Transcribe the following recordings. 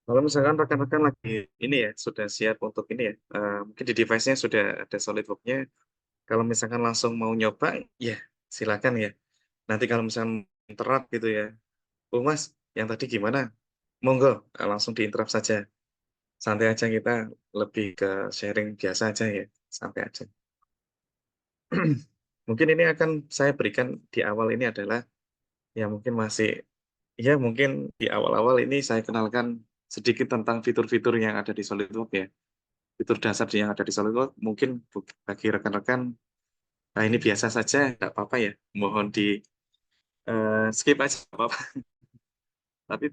Kalau misalkan rekan-rekan lagi ini ya, sudah siap untuk ini ya, mungkin di device-nya sudah ada SolidWorks-nya, kalau misalkan langsung mau nyoba, ya silakan ya. Nanti kalau misalkan interrupt gitu ya, "Oh Mas, yang tadi gimana?" Monggo, langsung di-interrupt saja. Santai aja kita lebih ke sharing biasa aja ya, santai aja. Mungkin ini akan saya berikan di awal ini adalah, ya mungkin masih ya mungkin di awal-awal ini saya kenalkan sedikit tentang fitur-fitur yang ada di SolidWorks ya. Fitur dasar yang ada di SolidWorks mungkin bagi rekan-rekan, nah ini biasa saja, nggak apa-apa ya, mohon di, skip aja nggak apa-apa. Tapi,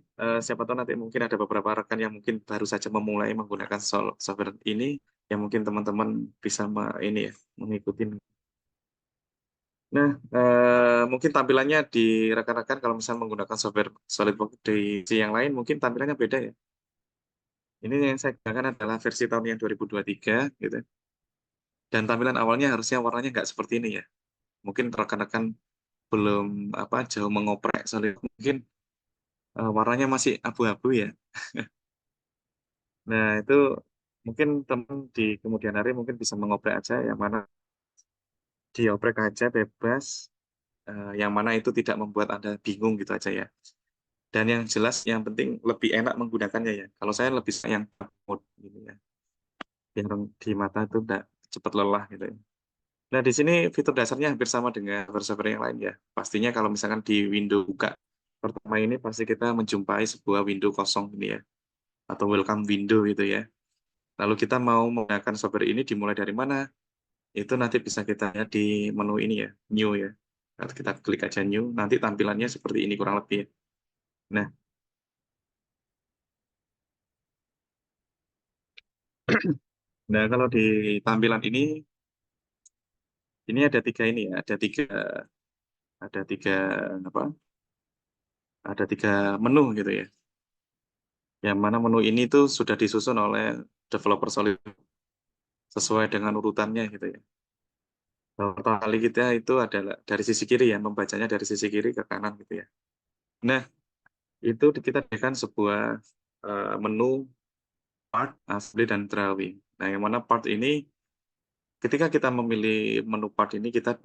siapa tahu nanti mungkin ada beberapa rekan yang mungkin baru saja memulai menggunakan software ini, yang mungkin teman-teman bisa ini ya, mengikuti. Nah, mungkin tampilannya di rekan-rekan kalau misalnya menggunakan software SolidWorks di si yang lain mungkin tampilannya beda ya. Ini yang saya gunakan adalah versi tahun yang 2023 gitu, dan tampilan awalnya harusnya warnanya nggak seperti ini ya. Mungkin rekan-rekan belum, apa, jauh mengoprek SolidWorks mungkin, warnanya masih abu-abu ya. Nah, itu mungkin teman di kemudian hari mungkin bisa mengoprek aja yang mana dioprek aja bebas, yang mana itu tidak membuat Anda bingung gitu aja ya. Dan yang jelas yang penting lebih enak menggunakannya ya. Kalau saya lebih suka yang dark mode gitu ya, biar di mata itu nggak cepat lelah gitu ya. Nah, di sini fitur dasarnya hampir sama dengan server-server yang lain ya. Pastinya kalau misalkan di window buka pertama ini pasti kita menjumpai sebuah window kosong ini ya, atau welcome window gitu ya. Lalu kita mau menggunakan software ini dimulai dari mana, itu nanti bisa kita lihat di menu ini ya, new ya. Nah, kita klik aja new, nanti tampilannya seperti ini kurang lebih ya. Nah, nah kalau di tampilan ini ada 3 ini ya, ada tiga apa, ada 3 menu gitu ya. Yang mana menu ini tuh sudah disusun oleh developer Solid sesuai dengan urutannya gitu ya. Pertama kali kita itu adalah dari sisi kiri ya, membacanya dari sisi kiri ke kanan gitu ya. Nah, itu kita berikan sebuah, menu part, assembly, dan drawing. Nah, yang mana part ini ketika kita memilih menu part ini kita,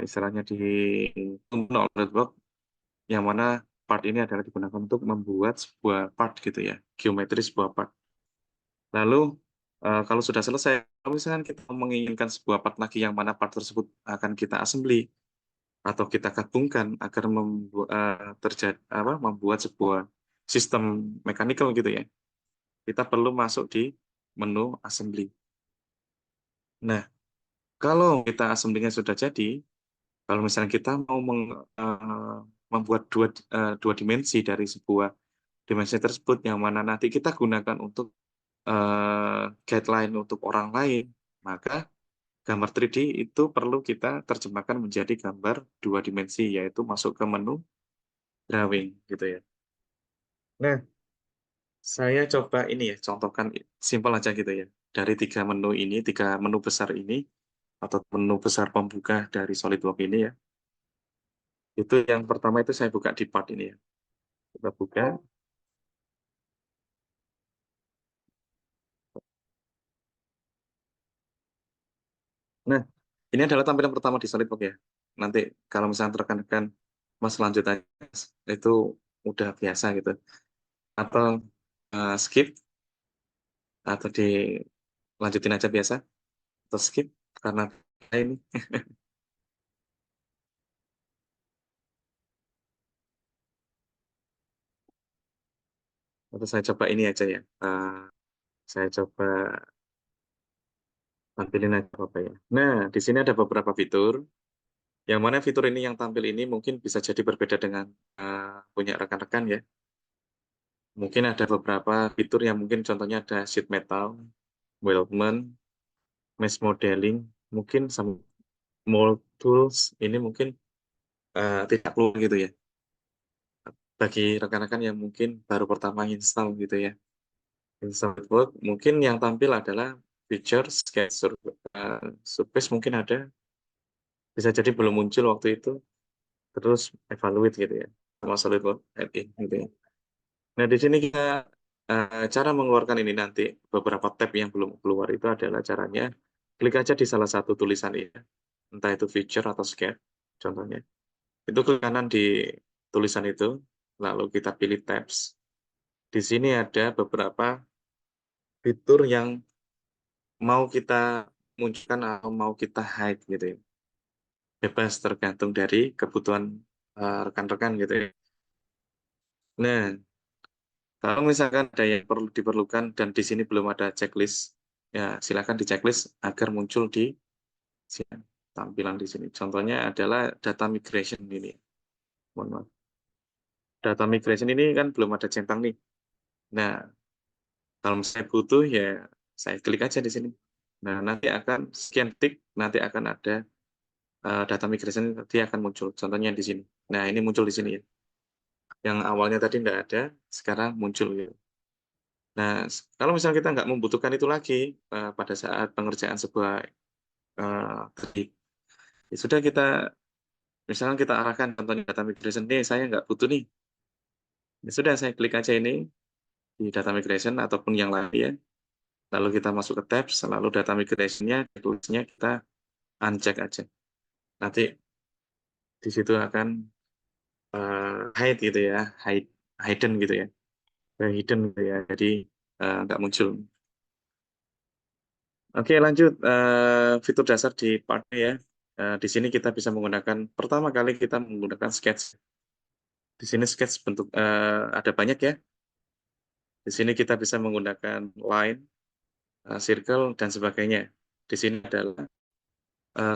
istilahnya dituntun oleh network, yang mana part ini adalah digunakan untuk membuat sebuah part gitu ya, geometri sebuah part. Lalu, kalau sudah selesai, kalau misalkan kita menginginkan sebuah part lagi yang mana part tersebut akan kita assembly atau kita gabungkan agar membuat sebuah sistem mechanical gitu ya, kita perlu masuk di menu assembly. Nah, kalau kita assembly-nya sudah jadi, kalau misalnya kita mau membuat dua dimensi dari sebuah dimensi tersebut yang mana nanti kita gunakan untuk, guideline untuk orang lain, maka gambar 3D itu perlu kita terjemahkan menjadi gambar 2 dimensi, yaitu masuk ke menu drawing gitu ya. Nah, saya coba ini ya, contohkan simpel aja gitu ya. Dari 3 menu ini, 3 menu besar ini, atau menu besar pembuka dari SolidWorks ini ya, itu yang pertama itu saya buka di part ini ya. Kita buka. Nah, ini adalah tampilan pertama di SolidWorks ya. Nanti kalau misalnya rekan-rekan Mas lanjut aja, itu udah biasa gitu. Atau, skip, atau dilanjutin aja biasa, atau skip, karena ini atau saya coba ini aja ya, saya coba tampilin aja apa ya. Nah, di sini ada beberapa fitur, yang mana fitur ini yang tampil ini mungkin bisa jadi berbeda dengan, punya rekan-rekan ya. Mungkin ada beberapa fitur yang mungkin contohnya ada sheet metal, weldment, mesh modeling, mungkin sama mold tools ini mungkin, tidak keluar gitu ya, bagi rekan-rekan yang mungkin baru pertama install gitu ya. Install network, mungkin yang tampil adalah features kayak surface mungkin ada, bisa jadi belum muncul waktu itu, terus evaluate gitu ya, sama SolidWorks add-in gitu ya. Nah, di sini kita cara mengeluarkan ini nanti, beberapa tab yang belum keluar itu adalah caranya, klik aja di salah satu tulisan ini, entah itu feature atau sketch, contohnya. Itu klik kanan di tulisan itu, lalu kita pilih tabs. Di sini ada beberapa fitur yang mau kita munculkan atau mau kita hide gitu ya. Bebas tergantung dari kebutuhan rekan-rekan gitu ya. Nah, kalau misalkan ada yang perlu diperlukan dan di sini belum ada checklist, ya silakan di checklist agar muncul di sini, tampilan di sini. Contohnya adalah data migration ini. Mohon maaf. Data migration ini kan belum ada centang nih. Nah, kalau saya butuh ya saya klik aja di sini. Nah, nanti akan scan tick, nanti akan ada data migration nanti akan muncul. Contohnya di sini. Nah, ini muncul di sini ya. Yang awalnya tadi tidak ada, sekarang muncul gitu. Nah, kalau misalnya kita nggak membutuhkan itu lagi pada saat pengerjaan sebuah klik, ya sudah kita misalnya kita arahkan contohnya data migration, nih saya nggak butuh nih, ya sudah saya klik aja ini di data migration ataupun yang lain ya, lalu kita masuk ke tabs, lalu data migration-nya, tulisnya kita uncheck aja. Nanti di situ akan hide gitu ya, hidden gitu ya, hidden gitu ya, jadi nggak muncul. Oke, lanjut fitur dasar di part ya. Di sini kita bisa menggunakan pertama kali kita menggunakan sketch. Di sini sketch bentuk ada banyak ya. Di sini kita bisa menggunakan line, circle dan sebagainya. Di sini adalah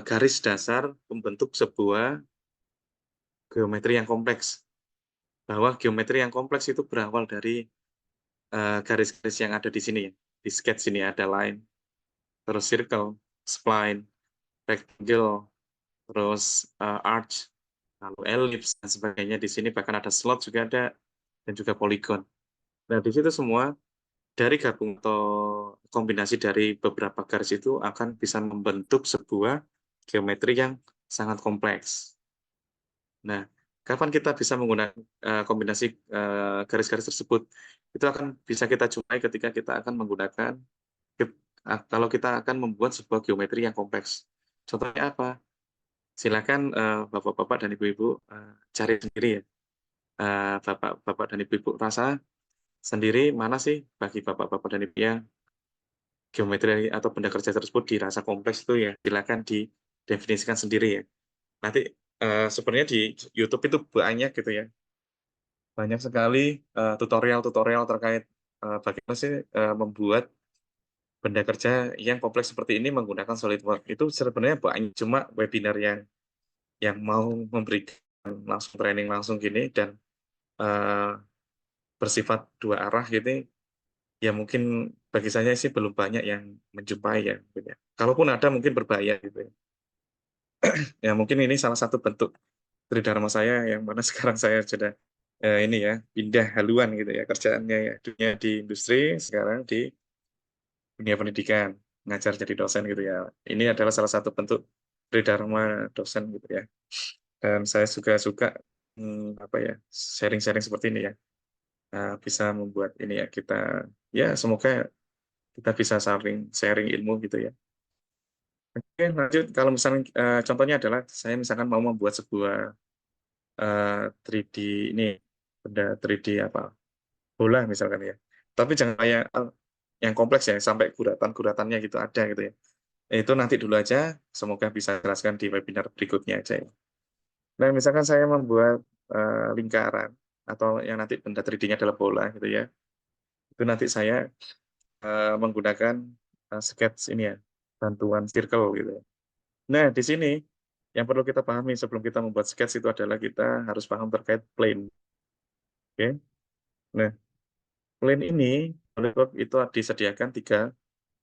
garis dasar pembentuk sebuah geometri yang kompleks. Bahwa geometri yang kompleks itu berawal dari garis-garis yang ada di sini ya. Di sketch ini ada line, terus circle, spline, rectangle, terus arch, lalu ellipse dan sebagainya. Di sini bahkan ada slot juga ada dan juga polygon. Nah, di situ semua dari gabung atau kombinasi dari beberapa garis itu akan bisa membentuk sebuah geometri yang sangat kompleks. Nah, kapan kita bisa menggunakan kombinasi garis-garis tersebut? Itu akan bisa kita jumpai ketika kita akan menggunakan kalau kita akan membuat sebuah geometri yang kompleks. Contohnya apa? Silakan bapak-bapak dan ibu-ibu cari sendiri ya. Bapak-bapak dan ibu-ibu rasa sendiri mana sih bagi bapak-bapak dan ibu yang geometri atau benda kerja tersebut dirasa kompleks itu ya silakan didefinisikan sendiri ya. Nanti sebenarnya di YouTube itu banyak gitu ya. Banyak sekali tutorial-tutorial terkait bagaimana sih membuat benda kerja yang kompleks seperti ini menggunakan SolidWorks. Itu sebenarnya banyak, cuma webinar yang mau memberikan langsung training langsung gini dan bersifat dua arah gitu, ya mungkin bagi saya sih belum banyak yang menjumpai ya, gitu ya. Kalaupun ada mungkin berbahaya gitu ya. Ya mungkin ini salah satu bentuk tridharma saya yang mana sekarang saya sudah ini ya pindah haluan gitu ya kerjaannya ya, dunia di industri sekarang di dunia pendidikan, ngajar jadi dosen gitu ya. Ini adalah salah satu bentuk tridharma dosen gitu ya. Dan saya juga suka apa ya sharing-sharing seperti ini ya. Bisa membuat ini ya kita ya semoga kita bisa saling sharing ilmu gitu ya. Oke, lanjut kalau misalnya contohnya adalah saya misalkan mau membuat sebuah 3D ini benda 3D apa bola misalkan ya. Tapi jangan kayak yang kompleks ya sampai guratan-guratannya gitu ada gitu ya. Itu nanti dulu aja, semoga bisa jelaskan di webinar berikutnya aja ya. Nah, misalkan saya membuat lingkaran atau yang nanti benda 3D-nya adalah bola gitu ya. Itu nanti saya menggunakan sketch ini ya, bantuan circle gitu ya. Nah, di sini yang perlu kita pahami sebelum kita membuat sketch itu adalah kita harus paham terkait plane. Oke. Nah, plane ini SolidWorks itu disediakan 3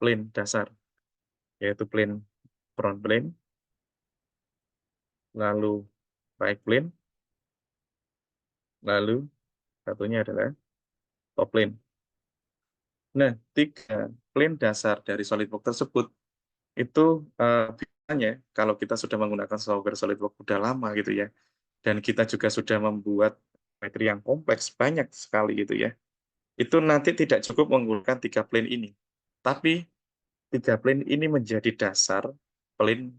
plane dasar, yaitu plane front plane, lalu right plane, lalu satunya adalah top plane. Nah, 3 plane dasar dari SolidWorks tersebut itu biasanya kalau kita sudah menggunakan software SolidWorks sudah lama gitu ya, dan kita juga sudah membuat materi yang kompleks banyak sekali gitu ya. itu nanti tidak cukup menggunakan 3 plane ini. Tapi 3 plane ini menjadi dasar plane,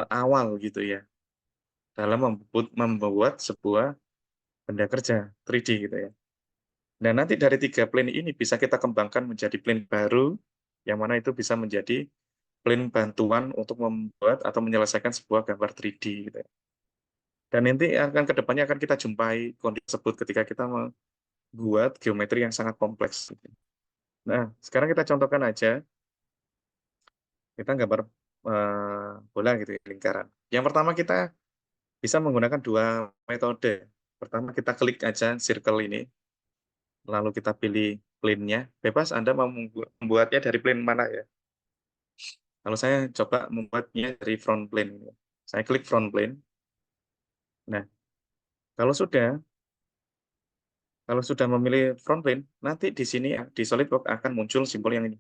awal gitu ya, dalam membuat sebuah benda kerja 3D gitu ya. Nah, nanti dari 3 plane ini bisa kita kembangkan menjadi plane baru, yang mana itu bisa menjadi plane bantuan untuk membuat atau menyelesaikan sebuah gambar 3D gitu ya. Dan nanti ke depannya akan kita jumpai kondisi tersebut ketika kita membuat geometri yang sangat kompleks gitu. Nah, sekarang kita contohkan aja, kita gambar, bola gitu ya, lingkaran. Yang pertama kita bisa menggunakan 2 metode. Pertama kita klik aja circle ini, lalu kita pilih plane-nya, bebas Anda mau membuatnya dari plane mana ya. Kalau saya coba membuatnya dari front plane gitu. Saya klik front plane. Nah, kalau sudah memilih front plane, nanti di sini ya, di SolidWorks akan muncul simbol yang ini,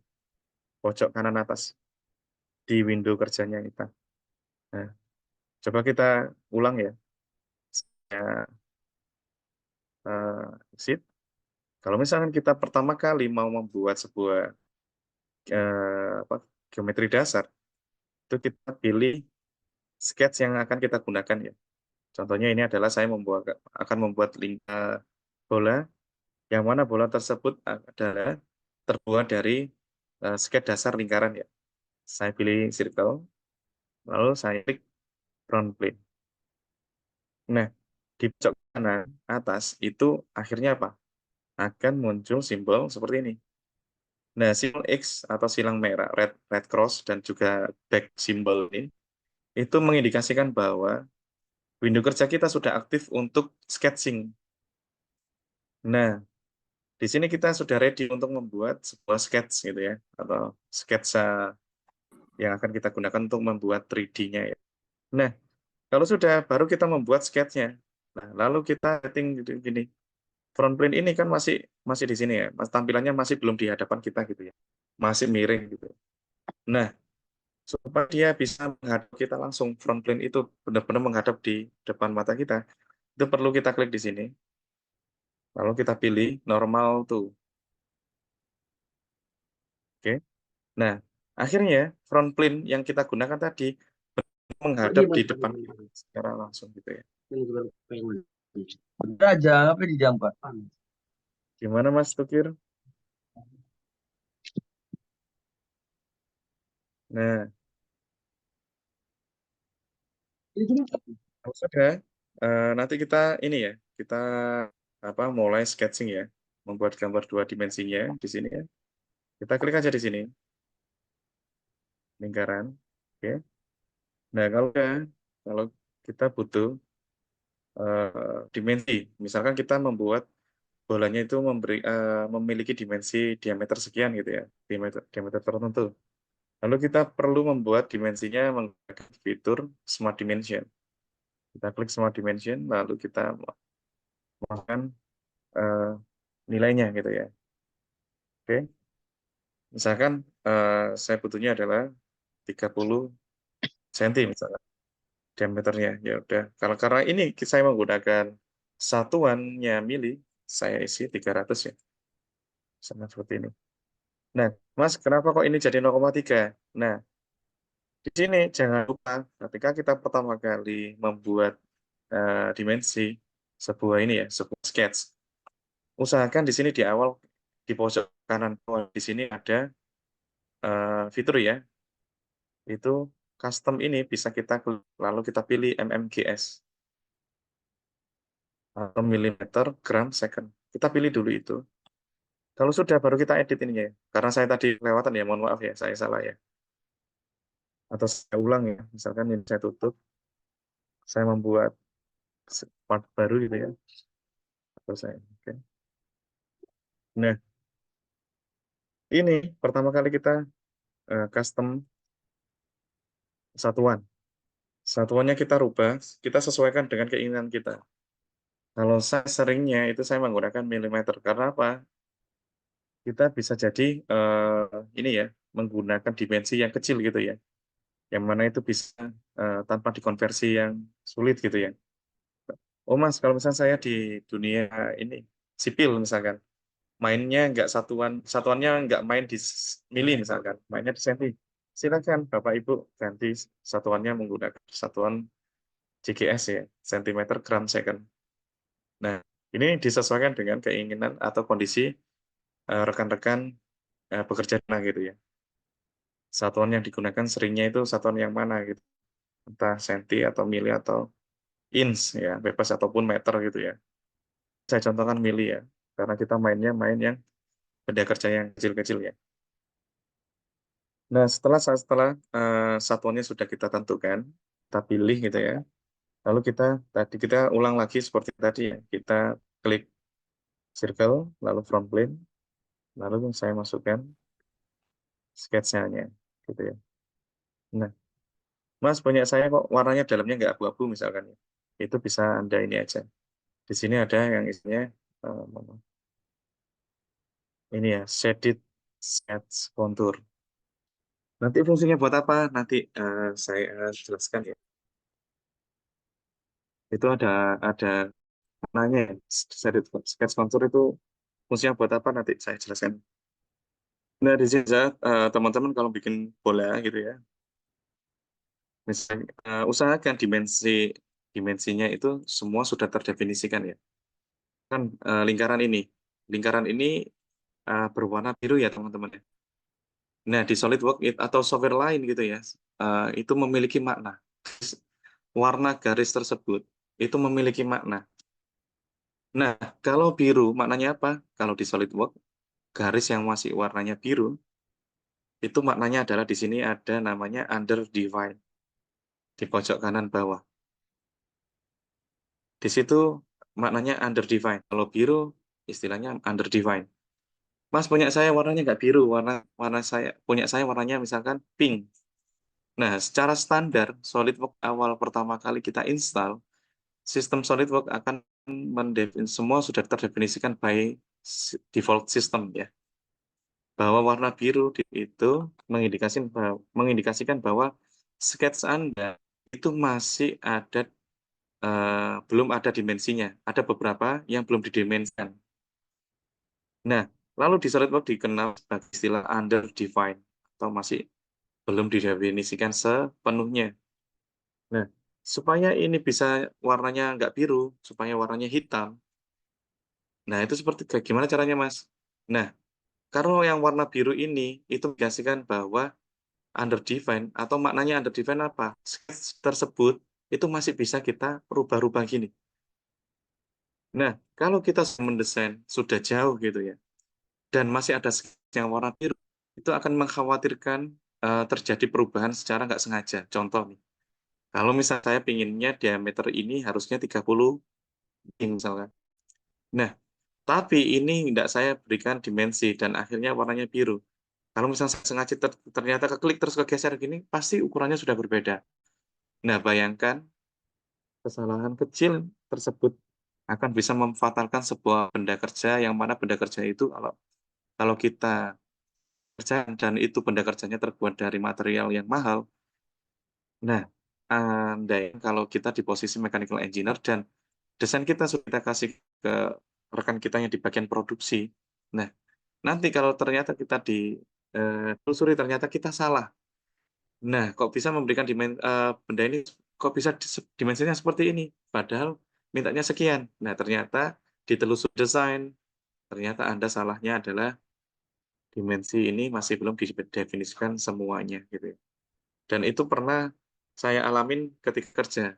pojok kanan atas, di window kerjanya kita. Nah, coba kita ulang ya. Saya, exit. Kalau misalkan kita pertama kali mau membuat sebuah, apa, geometri dasar, itu kita pilih sketch yang akan kita gunakan ya. Contohnya ini adalah saya akan membuat bola, yang mana bola tersebut adalah terbuat dari, sketch dasar lingkaran ya. Saya pilih circle, lalu saya klik front plane. Nah, di pojok kanan atas itu akhirnya apa? Akan muncul simbol seperti ini. Nah, simbol X atau silang merah, red cross dan juga back symbol ini, itu mengindikasikan bahwa window kerja kita sudah aktif untuk sketching. Nah, di sini kita sudah ready untuk membuat sebuah sketch gitu ya, atau sketsa yang akan kita gunakan untuk membuat 3D-nya ya. Nah, kalau sudah, baru kita membuat sketch-nya. Nah, lalu kita setting gini, front plane ini kan masih masih di sini ya, tampilannya masih belum di hadapan kita gitu ya, masih miring gitu. Nah, supaya dia bisa menghadap kita langsung, front plane itu benar-benar menghadap di depan mata kita, itu perlu kita klik di sini, lalu kita pilih normal to, oke. Nah, akhirnya front plane yang kita gunakan tadi menghadap di depan kita secara langsung gitu ya. Udah jangan apa di jam 4. Gimana Mas Tukir? Nah, kalau sudah, nanti kita ini ya, kita apa, mulai sketching ya, membuat gambar 2 dimensinya di sini ya. Kita klik aja di sini, lingkaran, oke. Nah, kalau kita butuh, dimensi, misalkan kita membuat bolanya itu memiliki dimensi diameter sekian gitu ya, diameter diameter tertentu. Lalu kita perlu membuat dimensinya menggunakan fitur Smart Dimension. Kita klik Smart Dimension, lalu kita masukkan, eee, nilainya gitu ya, oke. Misalkan, saya butuhnya adalah 30 senti misalnya diameternya, ya udah, karena ini saya menggunakan satuannya mili, saya isi 300 ya, sama seperti ini. Nah, Mas, kenapa kok ini jadi 0,3? Nah, di sini jangan lupa ketika kita pertama kali membuat, dimensi sebuah ini ya, sebuah sketch, usahakan di sini di awal, di pojok kanan bawah di sini ada, fitur ya, itu custom ini bisa kita klik, lalu kita pilih mmgs atau milimeter, gram, second. Kita pilih dulu itu. Kalau sudah baru kita edit ininya ya. Karena saya tadi kelewatan ya, mohon maaf ya, saya salah ya. Atau saya ulang ya, misalkan ini saya tutup, saya membuat part baru gitu ya. Atau saya, oke. Nah, ini pertama kali kita, custom satuan. Satuannya kita rubah, kita sesuaikan dengan keinginan kita. Kalau saya seringnya itu saya menggunakan milimeter, karena apa? Kita bisa jadi, ini ya, menggunakan dimensi yang kecil gitu ya, yang mana itu bisa, tanpa dikonversi yang sulit gitu ya. Oh Mas, kalau misalnya saya di dunia ini, sipil misalkan, mainnya nggak satuannya nggak main di mili misalkan, mainnya di senti. Silakan Bapak Ibu ganti satuannya menggunakan satuan JGS ya, centimeter gram second. Nah, ini disesuaikan dengan keinginan atau kondisi rekan-rekan bekerja gitu ya. Satuan yang digunakan seringnya itu satuan yang mana gitu, entah senti atau mili atau inch ya, bebas ataupun meter gitu ya. Saya contohkan mili ya, karena kita main yang benda kerja yang kecil-kecil ya. Nah, setelah satuannya sudah kita tentukan, kita pilih gitu ya, lalu kita ulang lagi seperti tadi ya, kita klik circle, lalu front plane, lalu saya masukkan sketsanya gitu ya. Nah, Mas, punya saya kok warnanya dalamnya nggak abu-abu misalkan ya, itu bisa Anda ini aja. Di sini ada yang isinya, ini ya, shaded sketch contour. Nanti fungsinya buat apa? Nanti, saya jelaskan ya. Itu ada maknanya ya, shaded sketch contour itu fungsinya buat apa nanti saya jelaskan. Nah, di sini teman-teman kalau bikin bola gitu ya, misalnya, usahakan dimensinya itu semua sudah terdefinisikan ya. Kan, lingkaran ini, berwarna biru ya teman-teman ya. Nah, di SolidWorks atau software lain gitu ya, itu memiliki makna. Warna garis tersebut itu memiliki makna. Nah, kalau biru maknanya apa? Kalau di SolidWorks, garis yang masih warnanya biru, itu maknanya adalah di sini ada namanya under-define di pojok kanan bawah. Di situ maknanya under-define. Kalau biru, istilahnya under-define. Mas, punya saya warnanya nggak biru, punya saya warnanya misalkan pink. Nah, secara standar, SolidWorks awal pertama kali kita install, sistem SolidWorks akan semua sudah terdefinisikan by default system ya. Bahwa warna biru itu mengindikasikan bahwa sketch Anda itu masih ada, belum ada dimensinya. Ada beberapa yang belum didimensikan. Nah, lalu di SolidWorks dikenal sebagai istilah under-define atau masih belum didefinisikan sepenuhnya. Nah, supaya ini bisa warnanya nggak biru, supaya warnanya hitam, nah itu seperti gimana caranya, Mas? Nah, kalau yang warna biru ini, itu mengindikasikan bahwa under-define atau maknanya under-define apa? Sketch tersebut itu masih bisa kita rubah-rubah gini. Nah, kalau kita mendesain sudah jauh gitu ya, dan masih ada sketch yang warna biru, itu akan mengkhawatirkan, terjadi perubahan secara nggak sengaja. Contoh nih, kalau misal saya pinginnya diameter ini harusnya 30 misalkan. Nah, tapi ini tidak saya berikan dimensi dan akhirnya warnanya biru. Kalau misalnya sengaja ternyata keklik terus kegeser gini, pasti ukurannya sudah berbeda. Nah, bayangkan kesalahan kecil tersebut akan bisa memfatalkan sebuah benda kerja yang mana benda kerja itu kalau kalau kita kerja dan itu benda kerjanya terbuat dari material yang mahal. Nah, andai kalau kita di posisi mechanical engineer dan desain kita sudah kita kasih ke rekan kita yang di bagian produksi. Nah, nanti kalau ternyata kita telusuri ternyata kita salah. Nah, kok bisa memberikan benda ini kok bisa dimensinya seperti ini, padahal mintanya sekian. Nah, ternyata ditelusuri desain, ternyata Anda salahnya adalah dimensi ini masih belum didefinisikan semuanya gitu ya. Dan itu pernah saya alamin ketika kerja.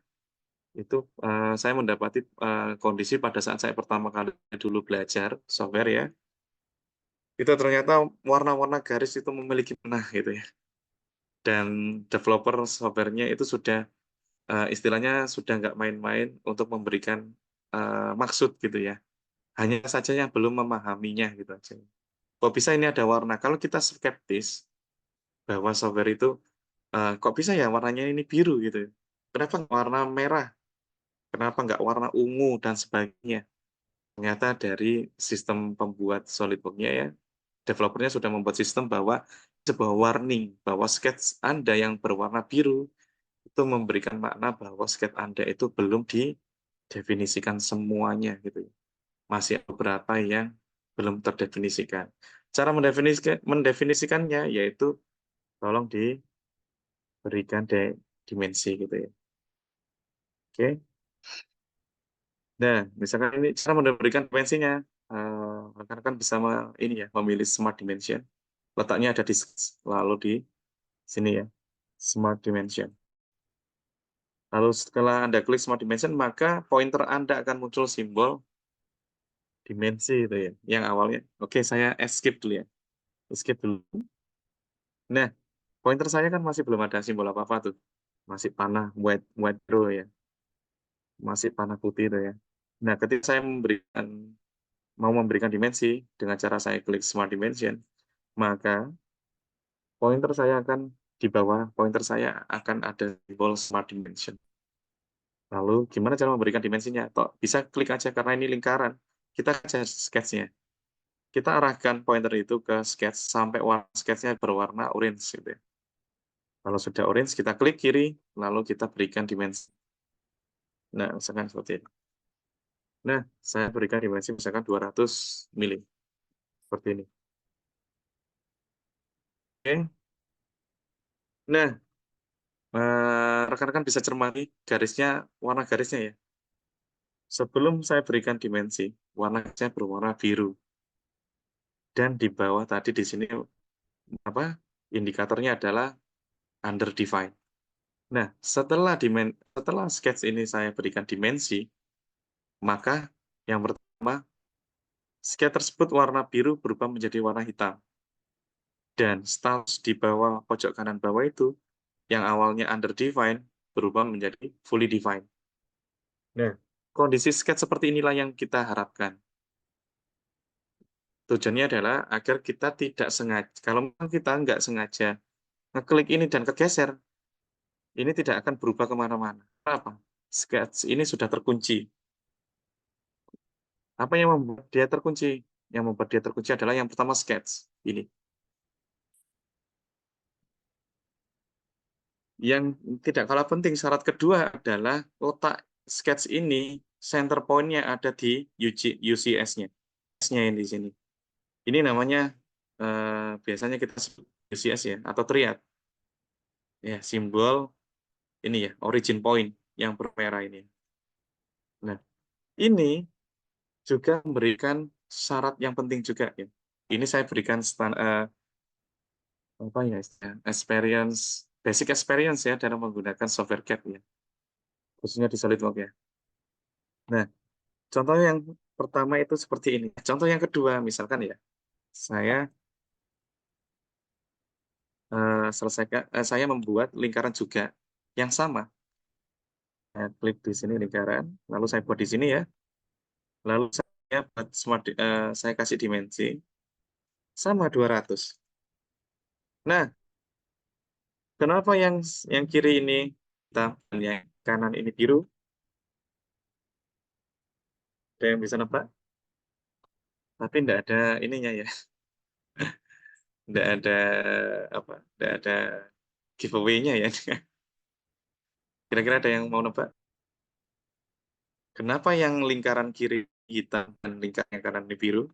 Itu, saya mendapati, kondisi pada saat saya pertama kali dulu belajar software ya, itu ternyata warna-warna garis itu memiliki benah gitu ya, dan developer software-nya itu sudah, istilahnya sudah nggak main-main untuk memberikan, maksud gitu ya, hanya saja yang belum memahaminya gitu aja. Kok bisa ini ada warna? Kalau kita skeptis bahwa software itu, kok bisa ya warnanya ini biru gitu, kenapa nggak warna merah, kenapa nggak warna ungu dan sebagainya. Ternyata dari sistem pembuat SolidWorks-nya ya, developer-nya sudah membuat sistem bahwa sebuah warning bahwa sketch Anda yang berwarna biru itu memberikan makna bahwa sketch Anda itu belum didefinisikan semuanya gitu ya. Masih ada beberapa yang belum terdefinisikan. Cara mendefinisikannya yaitu tolong diberikan dimensi gitu ya. Oke. Nah, misalkan ini cara memberikan dimensinya, rekan-rekan bisa ini ya, memilih Smart Dimension. Letaknya ada di lalu di sini ya, Smart Dimension. Lalu setelah Anda klik Smart Dimension, maka pointer Anda akan muncul simbol dimensi itu ya, yang awalnya. Oke, saya escape dulu ya. Escape dulu. Nah, pointer saya kan masih belum ada simbol apa-apa tuh. Masih panah white white row ya, masih panah putih itu ya. Nah, ketika saya mau memberikan dimensi dengan cara saya klik Smart Dimension, maka pointer saya akan di bawah pointer saya akan ada simbol Smart Dimension. Lalu gimana cara memberikan dimensinya? Toh, bisa klik aja karena ini lingkaran. Kita aja sketch-nya. Kita arahkan pointer itu ke sketch sampai warna sketch-nya berwarna orange gitu ya. Kalau sudah orange, kita klik kiri, lalu kita berikan dimensi. Nah, misalkan seperti ini. Nah, saya berikan dimensi misalkan 200 mili. Seperti ini. Oke. Nah, rekan-rekan bisa cermati garisnya, warna garisnya ya. Sebelum saya berikan dimensi, warnanya berwarna biru. Dan di bawah tadi di sini apa? Indikatornya adalah underdefined. Nah, setelah sketch ini saya berikan dimensi, maka yang pertama, sketch tersebut warna biru berubah menjadi warna hitam. Dan status di bawah pojok kanan bawah itu, yang awalnya underdefined, berubah menjadi fully defined. Nah, kondisi sketch seperti inilah yang kita harapkan. Tujuannya adalah agar kita tidak sengaja, kalau memang kita nggak sengaja ngeklik ini dan kegeser, ini tidak akan berubah kemana-mana. Kenapa? Sketch ini sudah terkunci. Apa yang membuat dia terkunci? Yang membuat dia terkunci adalah yang pertama sketch, ini. Yang tidak kalah penting, syarat kedua adalah letak sketch ini, center point-nya ada di UCS-nya. S-nya yang di sini. Ini namanya, biasanya kita sebut UCS ya, atau triad. Ya, simbol ini ya, origin point yang bermerah ini. Nah, ini juga memberikan syarat yang penting juga ya. Ini saya berikan apa ya, basic experience ya dalam menggunakan software CAD ya, khususnya di SolidWorks ya. Nah, contoh yang pertama itu seperti ini. Contoh yang kedua, misalkan ya, saya saya membuat lingkaran juga yang sama. Saya klik di sini lingkaran, lalu saya buat di sini ya. Lalu saya kasih dimensi sama 200. Nah, kenapa yang kiri ini hitam dan yang kanan ini biru? Ada yang bisa nebak? Tapi tidak ada ininya ya, tidak ada apa, tidak ada giveaway-nya ya. Kira-kira ada yang mau nebak? Kenapa yang lingkaran kiri hitam dan lingkaran yang kanan ini biru?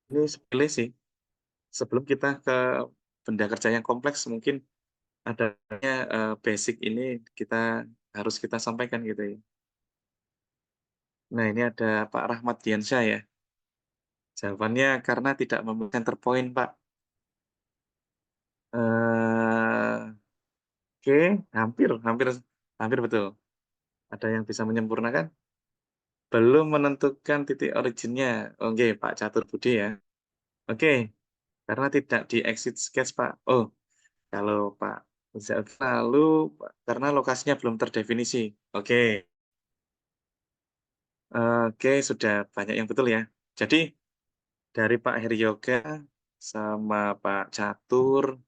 Ini sepele sih. Sebelum kita ke benda kerja yang kompleks, mungkin adanya basic ini harus kita sampaikan gitu ya. Nah, ini ada Pak Rahmat Diansyah ya. Jawabannya karena tidak memiliki center point, Pak. Oke, hampir hampir hampir betul. Ada yang bisa menyempurnakan? Belum menentukan titik originnya. Oke, Pak Catur Budi ya. Oke, karena tidak di exit sketch, Pak. Oh, kalau Pak lalu karena lokasinya belum terdefinisi. Oke, oke, sudah banyak yang betul ya. Jadi dari Pak Heri Yoga sama Pak Catur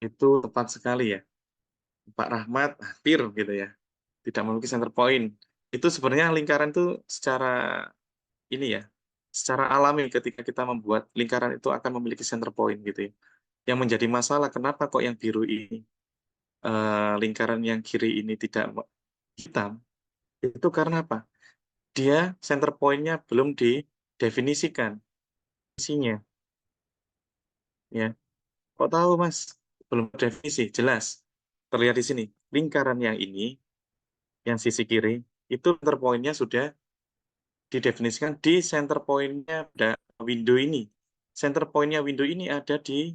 itu tepat sekali ya. Pak Rahmat hampir gitu ya. Tidak memiliki center point. Itu sebenarnya lingkaran itu secara ini ya, secara alami ketika kita membuat lingkaran itu akan memiliki center point gitu ya. Yang menjadi masalah kenapa kok yang biru ini? lingkaran yang kiri ini tidak hitam, itu karena apa? Dia center point-nya belum didefinisikan isinya, ya. Kok tahu, Mas? Belum definisi, jelas. Terlihat di sini, lingkaran yang ini, yang sisi kiri, itu center point-nya sudah didefinisikan di center point-nya window ini. Center point-nya window ini ada di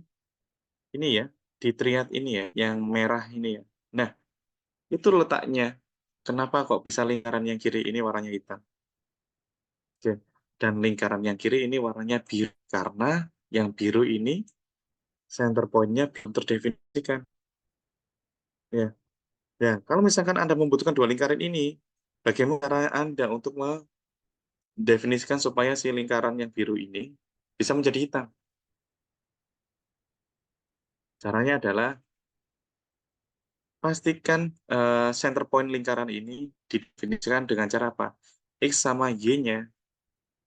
ini ya, di triad ini ya, yang merah ini ya. Nah, itu letaknya. Kenapa kok bisa lingkaran yang kiri ini warnanya hitam? Oke. Dan lingkaran yang kiri ini warnanya biru. Karena yang biru ini center point-nya belum terdefinisikan. Ya. Ya, kalau misalkan Anda membutuhkan dua lingkaran ini, bagaimana cara Anda untuk mendefinisikan supaya si lingkaran yang biru ini bisa menjadi hitam? Caranya adalah pastikan center point lingkaran ini didefinisikan dengan cara apa? X sama Y-nya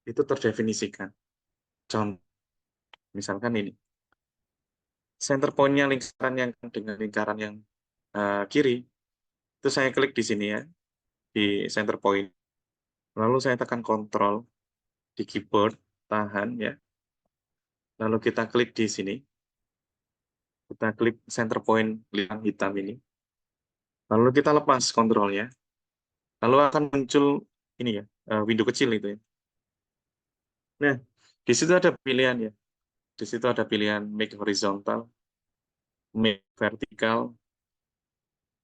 itu terdefinisikan. Contoh, misalkan ini, center point-nya lingkaran yang dengan lingkaran yang kiri, itu saya klik di sini ya, di center point. Lalu saya tekan Ctrl di keyboard, tahan ya. Lalu kita klik di sini, kita klik center point lingkaran hitam ini. Lalu kita lepas kontrolnya. Lalu akan muncul ini ya, window kecil itu ya. Nah, di situ ada pilihan ya. Di situ ada pilihan make horizontal, make vertical,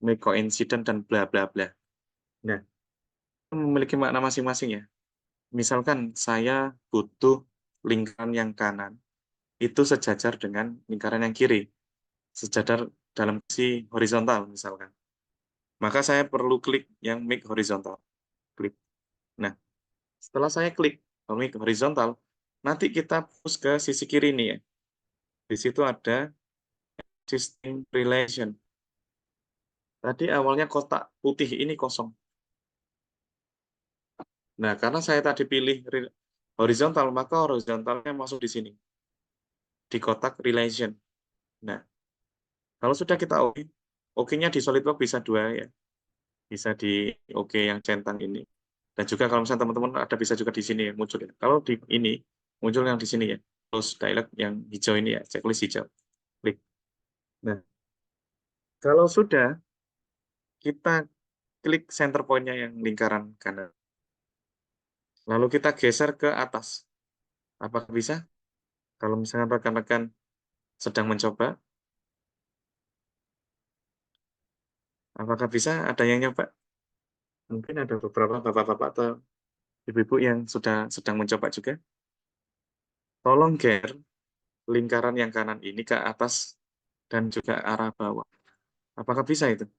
make coincident, dan bla bla bla. Nah, memiliki makna masing-masing ya. Misalkan saya butuh lingkaran yang kanan, itu sejajar dengan lingkaran yang kiri, sejajar dalam sisi horizontal misalkan. Maka saya perlu klik yang make horizontal. Klik. Nah, setelah saya klik make horizontal, nanti kita push ke sisi kiri nih ya. Di situ ada existing relation. Tadi awalnya kotak putih ini kosong. Nah, karena saya tadi pilih horizontal, maka horizontalnya masuk di sini, di kotak relation. Nah, kalau sudah kita OK, OK-nya di SolidWorks bisa dua ya, bisa di OK yang centang ini. Dan juga kalau misalnya teman-teman ada bisa juga di sini ya, muncul ya. Kalau di ini, muncul yang di sini ya, close dialog yang hijau ini ya, checklist hijau. Klik. Nah, kalau sudah, kita klik center point-nya yang lingkaran kanan. Lalu kita geser ke atas. Apakah bisa? Kalau misalnya rekan-rekan sedang mencoba, apakah bisa? Ada yang nyoba? Mungkin ada beberapa bapak-bapak atau ibu-ibu yang sudah sedang mencoba juga. Tolong geser lingkaran yang kanan ini ke atas dan juga arah bawah. Apakah bisa itu?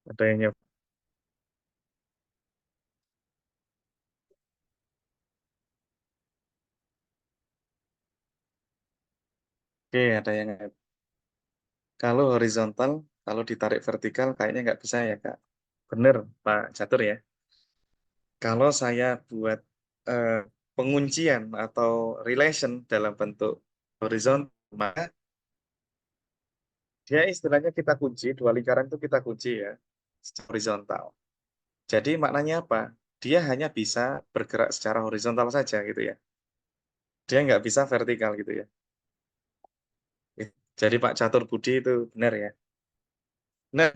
Ada yang nyoba? Oke, ada yang nyoba. Kalau horizontal, kalau ditarik vertikal kayaknya nggak bisa ya, Kak. Benar, Pak Catur ya. Kalau saya buat eh, penguncian atau relation dalam bentuk horizontal, maka dia istilahnya kita kunci, dua lingkaran itu kita kunci ya, secara horizontal. Jadi maknanya apa? Dia hanya bisa bergerak secara horizontal saja gitu ya. Dia nggak bisa vertikal gitu ya. Jadi Pak Catur Budi itu benar ya. Nah,